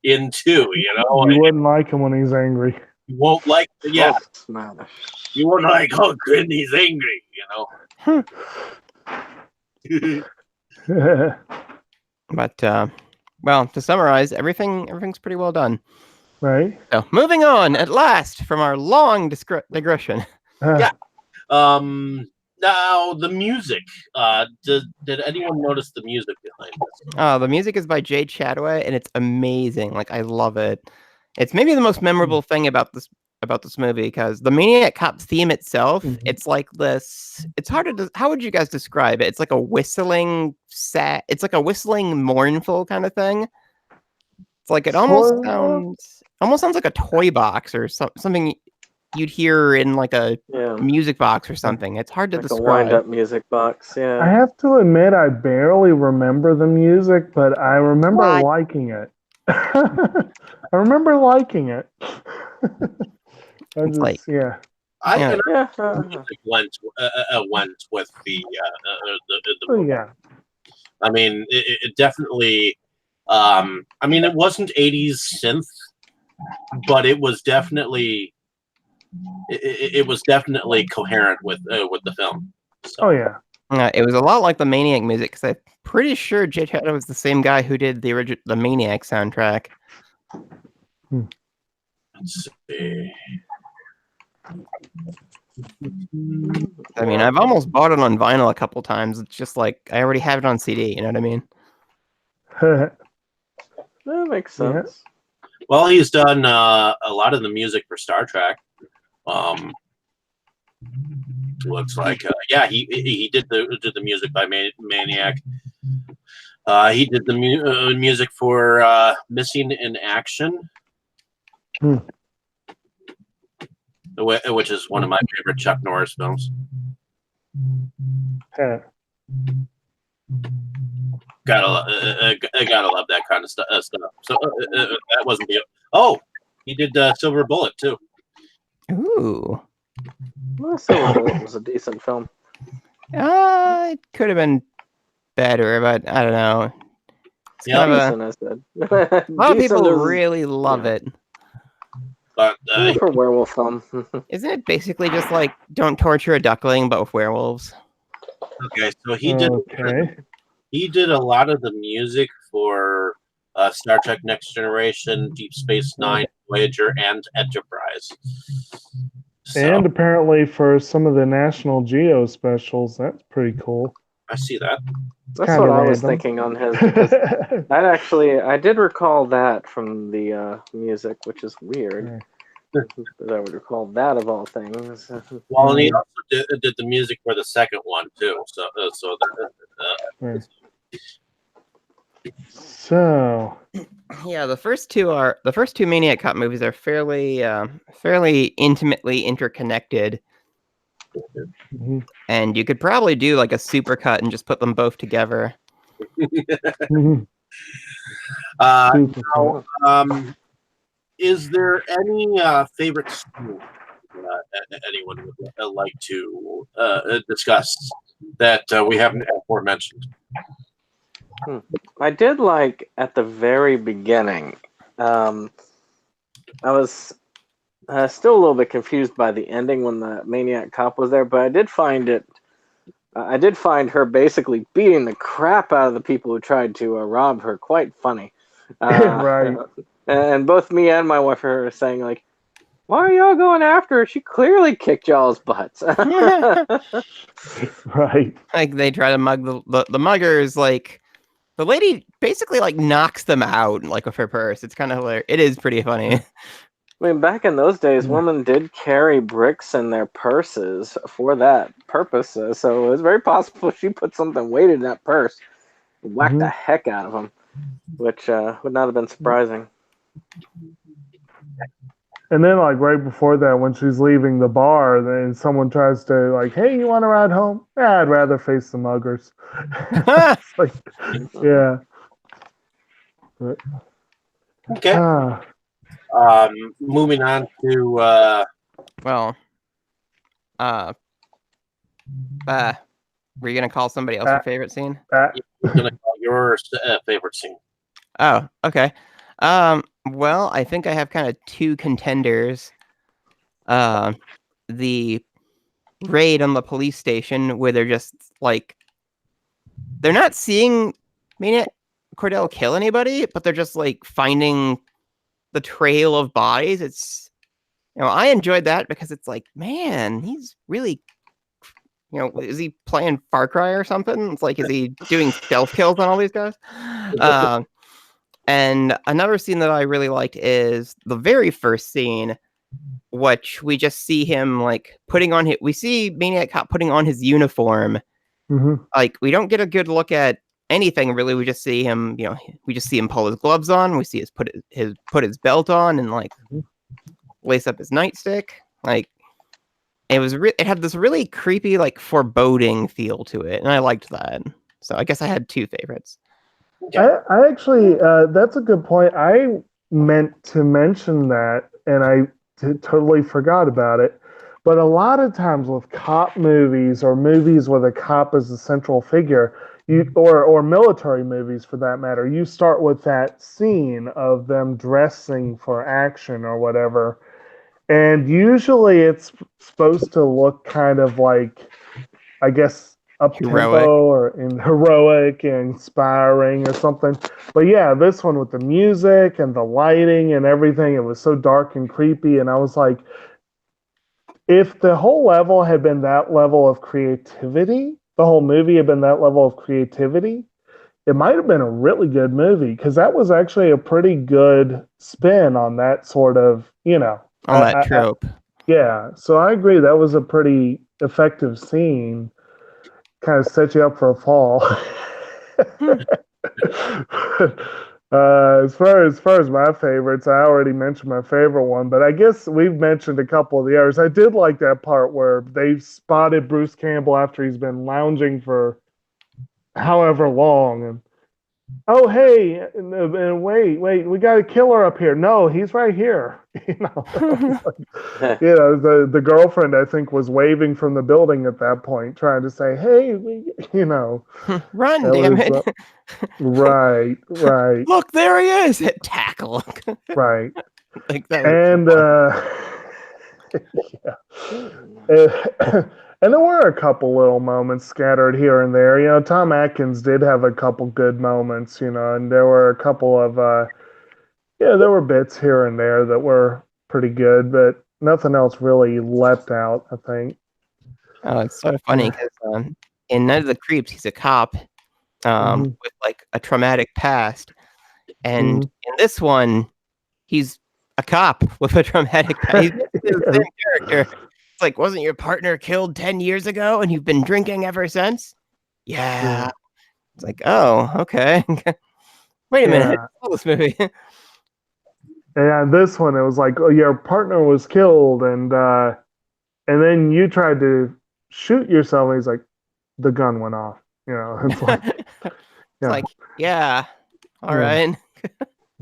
in two, You wouldn't like him when he's angry. You won't like, you won't like Hulk when he's angry, But well, to summarize, everything's pretty well done. Right. So, moving on at last from our long digression. Yeah. Now the music. Did anyone notice the music behind this? The music is by Jay Chadway, and it's amazing. Like, I love it. It's maybe the most memorable thing about this movie, because the Maniac Cop theme itself, it's like this. It's hard to. How would you guys describe it? It's like a whistling It's like a whistling mournful kind of thing. It's like it almost sounds like a toy box or something you'd hear in like a music box or something. It's hard to describe. A wind-up music box. Yeah. I have to admit, I barely remember the music, but I remember liking it. I remember liking it. I music went with the I mean, it definitely. I mean, it wasn't 80s synth, but it was definitely coherent with the film. So. Oh yeah. It was a lot like the Maniac music because I'm pretty sure Jay Chetna was the same guy who did the Maniac soundtrack. Let's see. I mean, I've almost bought it on vinyl a couple times. It's just like I already have it on CD. You know what I mean? That makes sense. Well, he's done a lot of the music for Star Trek. Looks like, he did the music by Maniac. He did the music for Missing in Action, which is one of my favorite Chuck Norris films. Gotta love that kind of stuff. So that wasn't the. Oh, he did Silver Bullet too. Ooh. Well, Silver Bullet was a decent film. It could have been better, but I don't know. It's kind of Decent, I said. a lot of people Decent is- really love it. But for werewolf film. Isn't it basically just like Don't Torture a Duckling, but with werewolves? okay, so he did a lot of the music for Star Trek Next Generation, Deep Space Nine, Voyager, and Enterprise. So, And apparently for some of the National Geo specials, that's pretty cool. I see that. That's Kinda what I was random. thinking on his. Because I did recall that from the music, which is weird. That I would recall that of all things. Well, and he also did the music for the second one too. So Yeah, the first two Maniac Cop movies are fairly intimately interconnected, and you could probably do like a supercut and just put them both together. Is there any favorite scene anyone would like to discuss that we haven't aforementioned? I did like at the very beginning. I was still a little bit confused by the ending when the Maniac Cop was there, but I did find her basically beating the crap out of the people who tried to rob her quite funny. Right. And both me and my wife are saying like, "Why are y'all going after her? She clearly kicked y'all's butts." Right. Like they try to mug the muggers. Like the lady basically like knocks them out like with her purse. It's kind of hilarious. It is pretty funny. I mean, back in those days, women did carry bricks in their purses for that purpose. So it was very possible she put something weighted in that purse, whacked the heck out of them, which would not have been surprising. And then, like, right before that, when she's leaving the bar, then someone tries to, like, hey, you want to ride home? Yeah, I'd rather face the muggers. It's like, yeah. But, Okay. Moving on to well, were you gonna call somebody else your favorite scene? your favorite scene. Oh, okay. Well, I think I have kind of two contenders. The raid on the police station where they're just like they're not seeing Maniac Cordell kill anybody, but they're just like finding the trail of bodies. It's I enjoyed that because it's like, man, he's really is he playing Far Cry or something? It's like, is he doing stealth kills on all these guys? And another scene that I really liked is the very first scene, which we just see him like we see Maniac Cop putting on his uniform. Like we don't get a good look at anything really. We just see him, we just see him pull his gloves on. We see put his belt on and like lace up his nightstick. Like it had this really creepy, like foreboding feel to it, and I liked that. So I guess I had two favorites. I actually, that's a good point. I meant to mention that, and I totally forgot about it. But a lot of times with cop movies or movies where the cop is the central figure, or military movies for that matter, you start with that scene of them dressing for action or whatever, and usually it's supposed to look kind of like, I guess, up Heroic. tempo or heroic and inspiring or something. But yeah, this one with the music and the lighting and everything, it was so dark and creepy, and I was like, if the whole level had been that level of creativity, the whole movie had been that level of creativity, it might have been a really good movie because that was actually a pretty good spin on that sort of, On that trope. yeah. So I agree that was a pretty effective scene, kind of set you up for a fall. As far as my favorites, I already mentioned my favorite one, but I guess we've mentioned a couple of the others. I did like that part where they spotted Bruce Campbell after he's been lounging for however long, and oh hey, and wait, we got a killer up here. No, he's right here. The girlfriend I think was waving from the building at that point, trying to say, hey, Run, damn it. Right. Look, there he is. Tackle. Right. Like that. And yeah. And there were a couple little moments scattered here and there. Tom Atkins did have a couple good moments, and there were a couple of there were bits here and there that were pretty good, but nothing else really leapt out, I think. Oh, it's sort of funny because in Night of the Creeps, he's a cop with like a traumatic past, and in this one, he's a cop with a traumatic past. He's the same character. It's like, wasn't your partner killed 10 years ago, and you've been drinking ever since? Yeah. It's like, oh, okay. Wait a minute, I saw this movie. And this one, it was like, oh, your partner was killed, and then you tried to shoot yourself, and he's like, the gun went off. It's like, it's like, yeah, all right.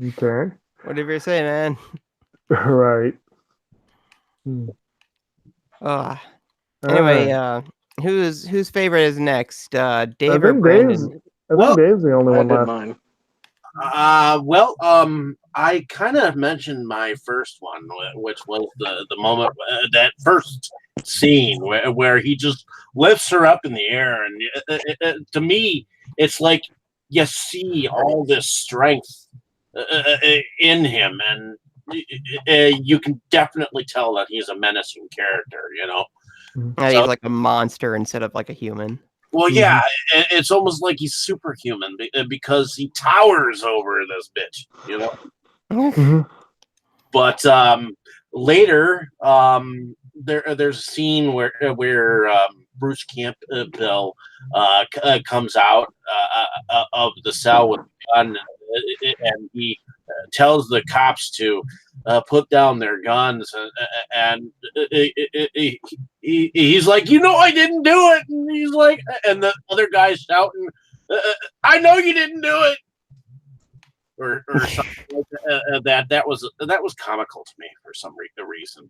Okay. Whatever you say, man. Right. Anyway, whose favorite is next? Dave or Brandon? I think Dave's the only one left. Mine. I kind of mentioned my first one, which was the moment, that first scene where he just lifts her up in the air, and to me, it's like you see all this strength in him, and you can definitely tell that he's a menacing character. He's like a monster instead of like a human. Well, yeah, it's almost like he's superhuman because he towers over this bitch, But later, there's a scene where Bruce Campbell comes out of the cell with a gun, and he tells the cops to put down their guns, and he's like, I didn't do it, and he's like, and the other guy's shouting, I know you didn't do it, or something like that. That was comical to me for some reason,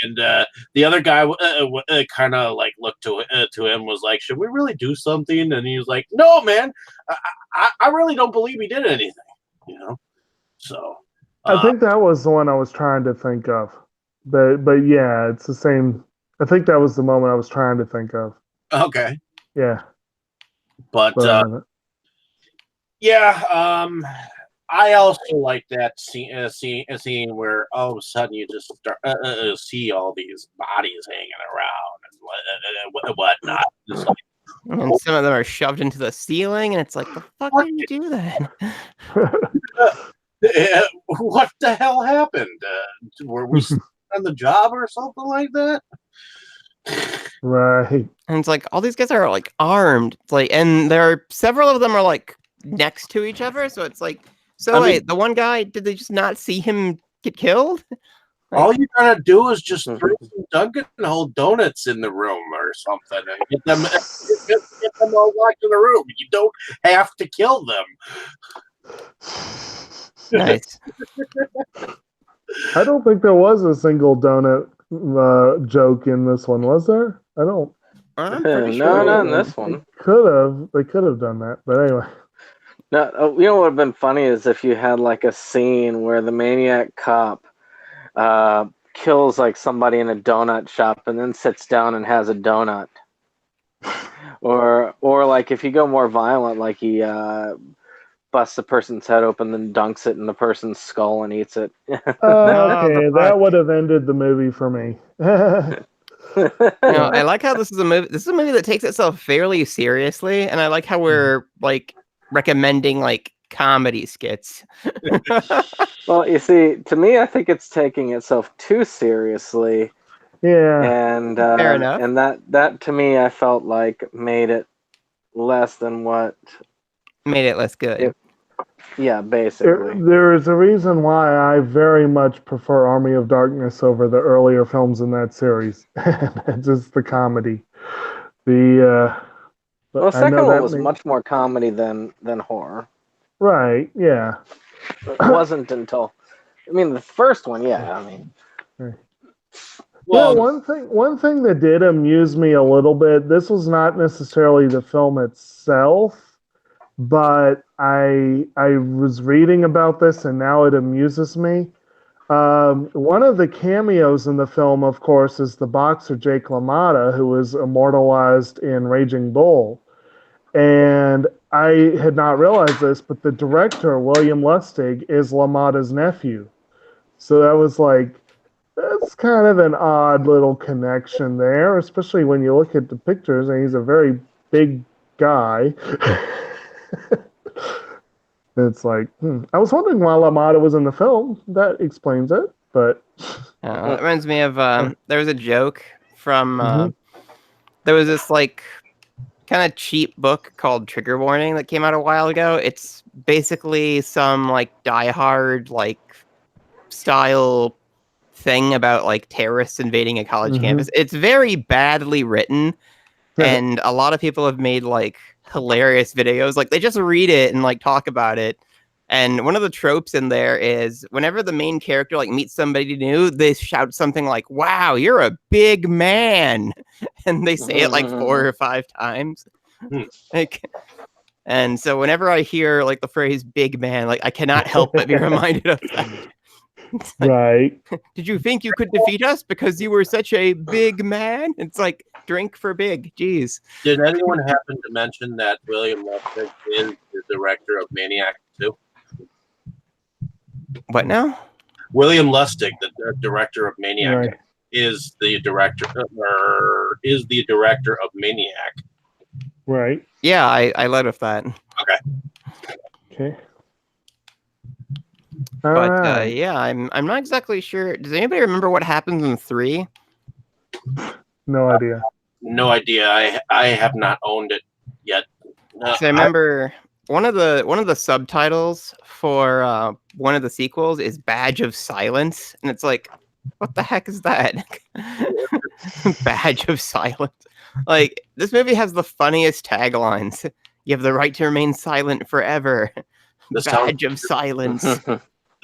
and the other guy kind of like looked to him, was like, should we really do something? And he was like, no, man, I really don't believe he did anything, So I think that was the one I was trying to think of, but yeah, it's the same. I think that was the moment I was trying to think of. Okay. Yeah. But I also like that scene where all of a sudden you just start, see all these bodies hanging around and whatnot. It's like, and some of them are shoved into the ceiling, and it's like, the fuck did you do that? What the hell happened? Were we on the job or something like that? Right. And it's like all these guys are like armed. It's like, and there are several of them are like next to each other. So it's like, wait, the one guy, did they just not see him get killed? All you gotta do is just throw some Dunkin' donuts in the room or something, and get them all locked in the room. You don't have to kill them. Nice. I don't think there was a single donut joke in this one, was there? I don't. I'm pretty No, sure. not in this one. They could have done that, but anyway. No, you know what would have been funny is if you had like a scene where the Maniac Cop kills like somebody in a donut shop and then sits down and has a donut. Or like if you go more violent, like he busts a person's head open, then dunks it in the person's skull and eats it. Okay, that fuck. would have ended the movie for me. I like how this is a movie. This is a movie that takes itself fairly seriously, and I like how we're like recommending like comedy skits. Well, you see, to me, I think it's taking itself too seriously, Yeah. and Fair enough. and that to me, I felt like made it less than what. Made it less good. Yeah, basically. There is a reason why I very much prefer Army of Darkness over the earlier films in that series. Just the comedy. Well, the I know second one that was much more comedy than horror. right. Yeah. It wasn't until, I mean, the first one, yeah. I mean, Well, one thing that did amuse me a little bit. This was not necessarily the film itself, but I was reading about this and now it amuses me. One of the cameos in the film, of course, is the boxer Jake LaMotta, who was immortalized in Raging Bull. And I had not realized this, but the director, William Lustig, is LaMotta's nephew. So that was like, that's kind of an odd little connection there, especially when you look at the pictures and he's a very big guy. It's like, I was wondering why LaMotta was in the film. That explains it, but It reminds me of there was a joke from Mhm. there was this like kind of cheap book called Trigger Warning that came out a while ago. It's basically some like Die Hard like style thing about like terrorists invading a college campus. It's very badly written, and a lot of people have made like hilarious videos. Like they just read it and like talk about it. And one of the tropes in there is whenever the main character like meets somebody new, they shout something like, "Wow, you're a big man," and they say it like 4 or 5 times. Like, and so whenever I hear like the phrase "big man," like I cannot help but be reminded of that. Like, right. did you think you could defeat us because you were such a big man? It's like drink for big. Jeez. did anyone happen to mention that William Lustig is the director of Maniac 2? What now? William Lustig, the director of Maniac, Right. is the director of Maniac. Right. Yeah, I led with that. Okay. But Alright. yeah, I'm not exactly sure. Does anybody remember what happens in 3? No idea. No idea. I have not owned it yet. So I remember one of the subtitles for one of the sequels is Badge of Silence, and it's like, what the heck is that? Badge of Silence. Like, this movie has the funniest taglines. You have the right to remain silent forever. Badge of Silence.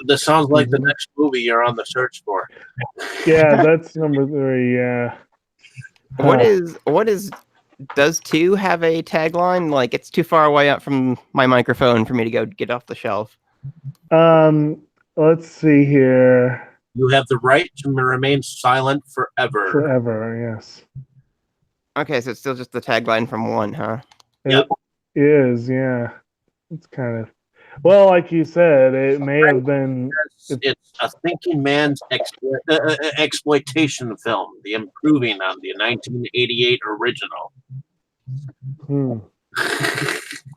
This sounds like the next movie you're on the search for. Yeah, that's number 3. Yeah. What is does 2 have a tagline? Like, it's too far away up from my microphone for me to go get off the shelf. Let's see here. You have the right to remain silent forever. Forever, yes. Okay, so it's still just the tagline from 1, huh? Yep. It is, yeah. It's kind of, well, like you said, it may have been. It's a thinking man's exploitation film, the improving on the 1988 original.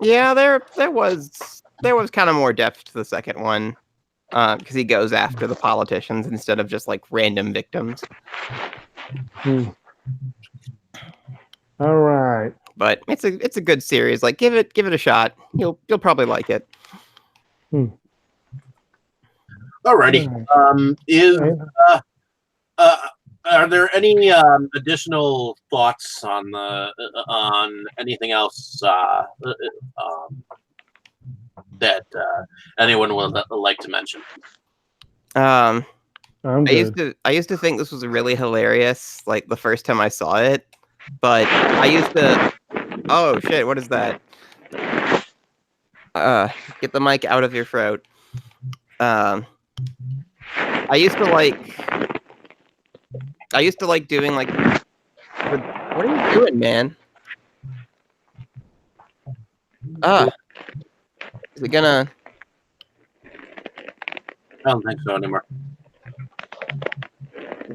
Yeah, there was kind of more depth to the second one, because he goes after the politicians instead of just like random victims. All right. But it's a good series. Like give it a shot. You'll probably like it. Alrighty. Are there any additional thoughts on anything else that anyone would like to mention? I'm I good. used to think this was really hilarious. Like the first time I saw it, But I used to. Oh shit! What is that? Get the mic out of your throat. I used to like. I used to like doing like. What are you doing, man? Is it gonna? I don't think so anymore.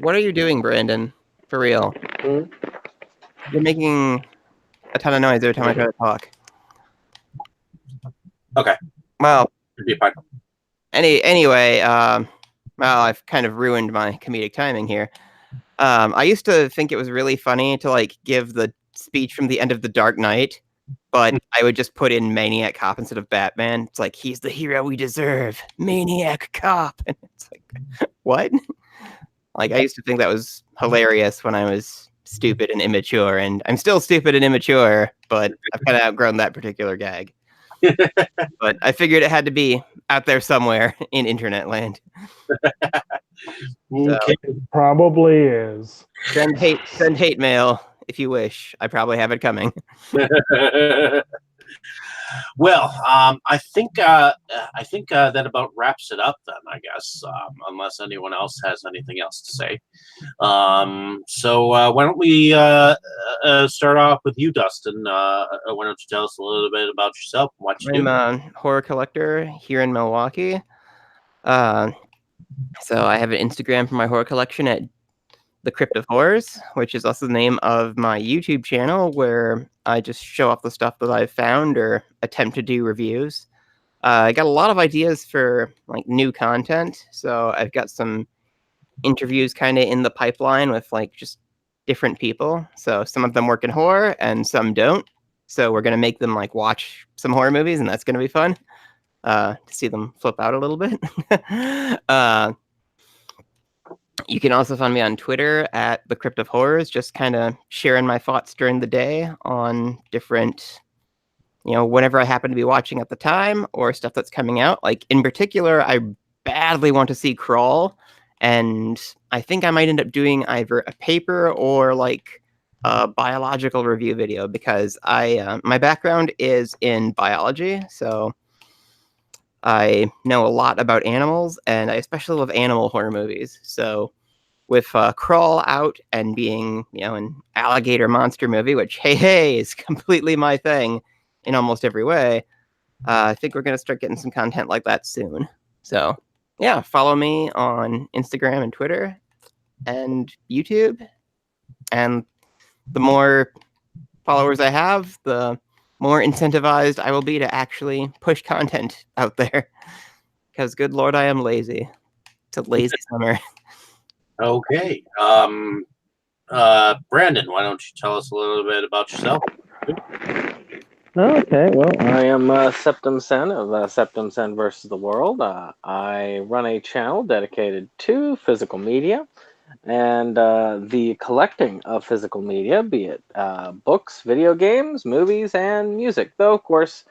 What are you doing, Brandon? For real? Hmm? You're making a ton of noise every time I try to talk. Okay. Well, Should be fine. anyway, well, I've kind of ruined my comedic timing here. I used to think it was really funny to like give the speech from the end of The Dark Knight, but I would just put in Maniac Cop instead of Batman. It's like, he's the hero we deserve, Maniac Cop. And it's like, what? Like, I used to think that was hilarious when I was stupid and immature, and I'm still stupid and immature, but I've kind of outgrown that particular gag. But I figured it had to be out there somewhere in internet land. So, Okay. Probably is. send hate mail if you wish. I probably have it coming. Well, I think that about wraps it up then, I guess, unless anyone else has anything else to say. So why don't we start off with you, Dustin? Why don't you tell us a little bit about yourself and what you I'm do? a horror collector here in Milwaukee. Uh, so I have an Instagram for my horror collection at The Crypt of Horrors, which is also the name of my YouTube channel, where I just show off the stuff that I've found or attempt to do reviews. I got a lot of ideas for like new content, so I've got some interviews kind of in the pipeline with like just different people. So some of them work in horror and some don't. So we're gonna make them like watch some horror movies, and that's gonna be fun to see them flip out a little bit. You can also find me on Twitter at The Crypt of Horrors, just kind of sharing my thoughts during the day on different, whatever I happen to be watching at the time or stuff that's coming out. Like in particular, I badly want to see Crawl, and I think I might end up doing either a paper or like a biological review video because my background is in biology, so I know a lot about animals, and I especially love animal horror movies. So with Crawl out and being, an alligator monster movie, which, hey, is completely my thing in almost every way, I think we're going to start getting some content like that soon. So, yeah, follow me on Instagram and Twitter and YouTube. And the more followers I have, the more incentivized I will be to actually push content out there. Because, good Lord, I am lazy. It's a lazy summer. Okay. Brandon, why don't you tell us a little bit about yourself? Okay, well, I am Septum Sen of Septum Sen versus the World. I run a channel dedicated to physical media and the collecting of physical media, be it books, video games, movies, and music. Though, of course,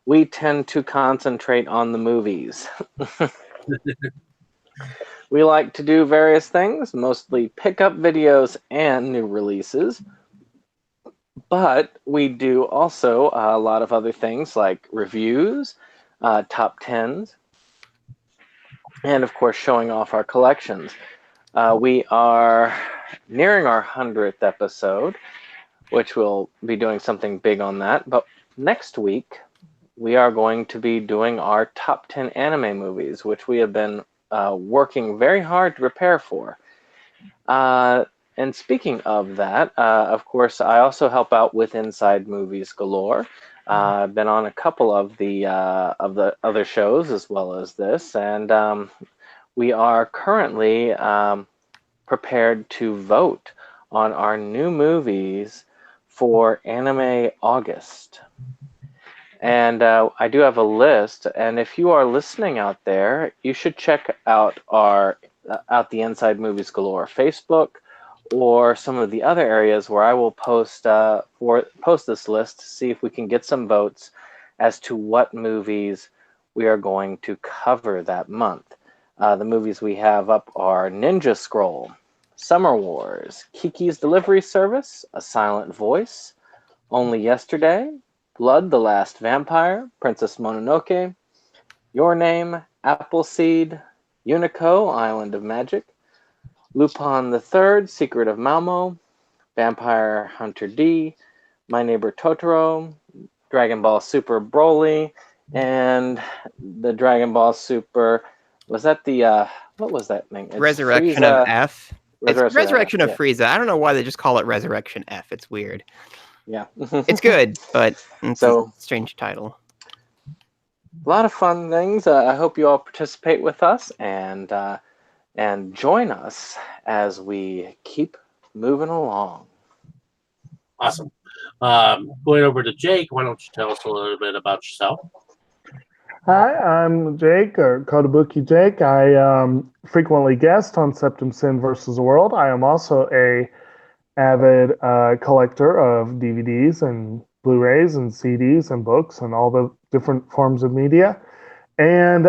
we tend to concentrate on the movies. We like to do various things, mostly pickup videos and new releases. But we do also a lot of other things like reviews, top 10s, and of course showing off our collections. We are nearing our 100th episode, which we'll be doing something big on that. But next week, we are going to be doing our top 10 anime movies, which we have been working very hard to prepare for. And speaking of that, of course, I also help out with Inside Movies Galore. I've been on a couple of the other shows as well as this, and we are currently prepared to vote on our new movies for Anime August. And I do have a list, and if you are listening out there, you should check out the Inside Movies Galore Facebook or some of the other areas where I will post this list to see if we can get some votes as to what movies we are going to cover that month. The movies we have up are Ninja Scroll, Summer Wars, Kiki's Delivery Service, A Silent Voice, Only Yesterday, Blood the Last Vampire, Princess Mononoke, Your Name, Appleseed, Unico, Island of Magic, Lupin the Third, Secret of Malmo, Vampire Hunter D, My Neighbor Totoro, Dragon Ball Super Broly, and the Dragon Ball Super. Was that the what was that thing? It's Resurrection Frieza, of F. It's Resurrection, Resurrection of yeah. Frieza. I don't know why they just call it Resurrection F. It's weird. Yeah. It's good, but it's So- a strange title. A lot of fun things. I hope you all participate with us and join us as we keep moving along. Awesome. Going over to Jake, why don't you tell us a little bit about yourself? Hi, I'm Jake, or Kotobuki Jake. I frequently guest on Septum Sin versus the World. I am also a avid collector of DVDs and Blu-rays and CDs and books and all the different forms of media. And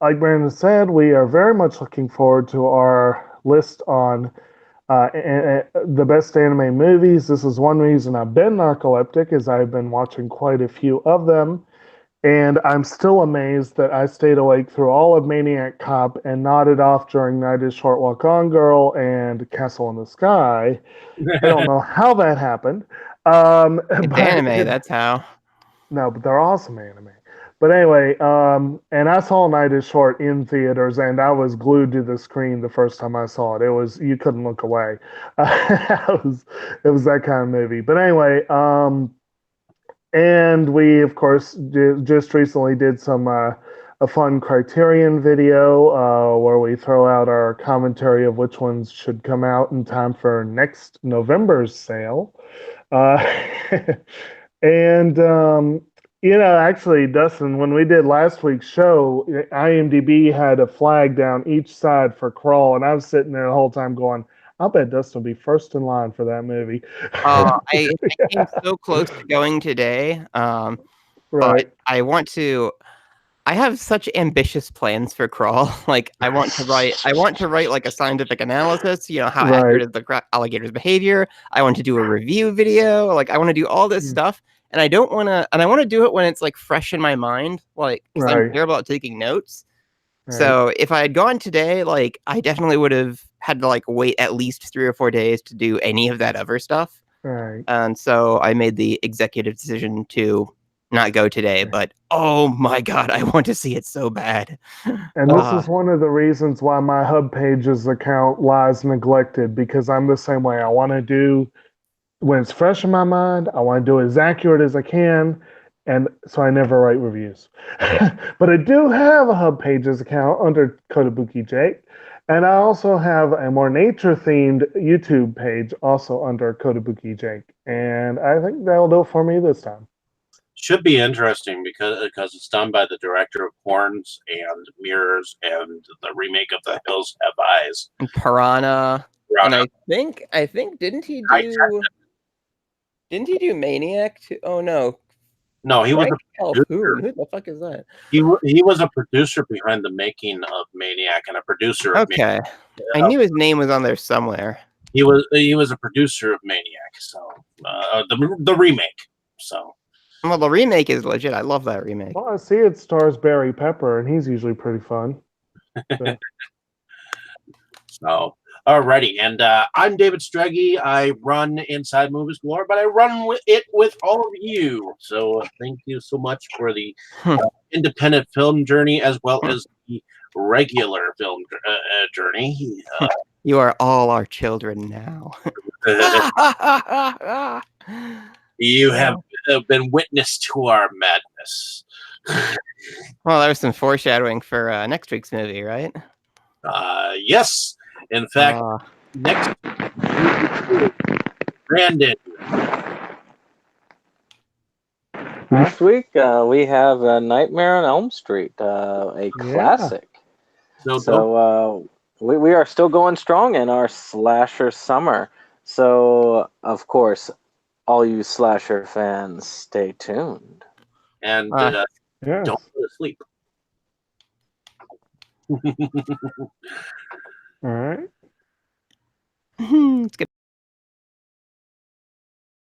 like Brandon said, we are very much looking forward to our list on the best anime movies. This is one reason I've been narcoleptic, is I've been watching quite a few of them. And I'm still amazed that I stayed awake through all of Maniac Cop and nodded off during Night is Short, Walk On Girl and Castle in the Sky. I don't know how that happened. It's anime, that's how. No, but they're awesome anime. But anyway, and I saw Night is Short in theaters, and I was glued to the screen the first time I saw it. It was, you couldn't look away. It was that kind of movie. But anyway, and we, of course, just recently did some a fun Criterion video where we throw out our commentary of which ones should come out in time for next November's sale. And actually, Dustin, when we did last week's show, IMDb had a flag down each side for Crawl, and I was sitting there the whole time going, I'll bet Dustin will be first in line for that movie. I came so close to going today, Right. but I have such ambitious plans for Crawl. Like, I want to write like a scientific analysis, how Right. accurate is the alligator's behavior. I want to do a review video. Like, I want to do all this stuff. And I want to do it when it's like fresh in my mind, like, because I'm Right. terrible at taking notes. Right. So if I had gone today, like, I definitely would have had to like wait at least 3 or 4 days to do any of that other stuff. Right. And so I made the executive decision to not go today, but oh my God, I want to see it so bad. And this is one of the reasons why my Hub Pages account lies neglected, because I'm the same way. I want to do, when it's fresh in my mind, I want to do it as accurate as I can, and so I never write reviews. But I do have a Hub Pages account under Kotobuki Jake, and I also have a more nature-themed YouTube page also under Kotobuki Jake, and I think that'll do it for me this time. Should be interesting because it's done by the director of Horns and Mirrors and the remake of The Hills Have Eyes. And Piranha. And I think didn't he do Maniac too? Oh no. No, he was a producer. Who the fuck is that? He was a producer behind the making of Maniac and a producer of Maniac. I knew his name was on there somewhere. He was a producer of Maniac, so the remake. So well, the remake is legit. I love that remake. Well, I see it stars Barry Pepper, and he's usually pretty fun. So alrighty, and I'm David Strege. I run Inside Movies Galore, but I run it with all of you. So thank you so much for the independent film journey as well as the regular film journey. You are all our children now. You have been witness to our madness. Well, there was some foreshadowing for next week's movie, right? Yes. In fact, next Brandon. Next week, we have Nightmare on Elm Street, a classic. So we are still going strong in our slasher summer. So, of course, all you slasher fans, stay tuned. And don't go to sleep. All right. It's good.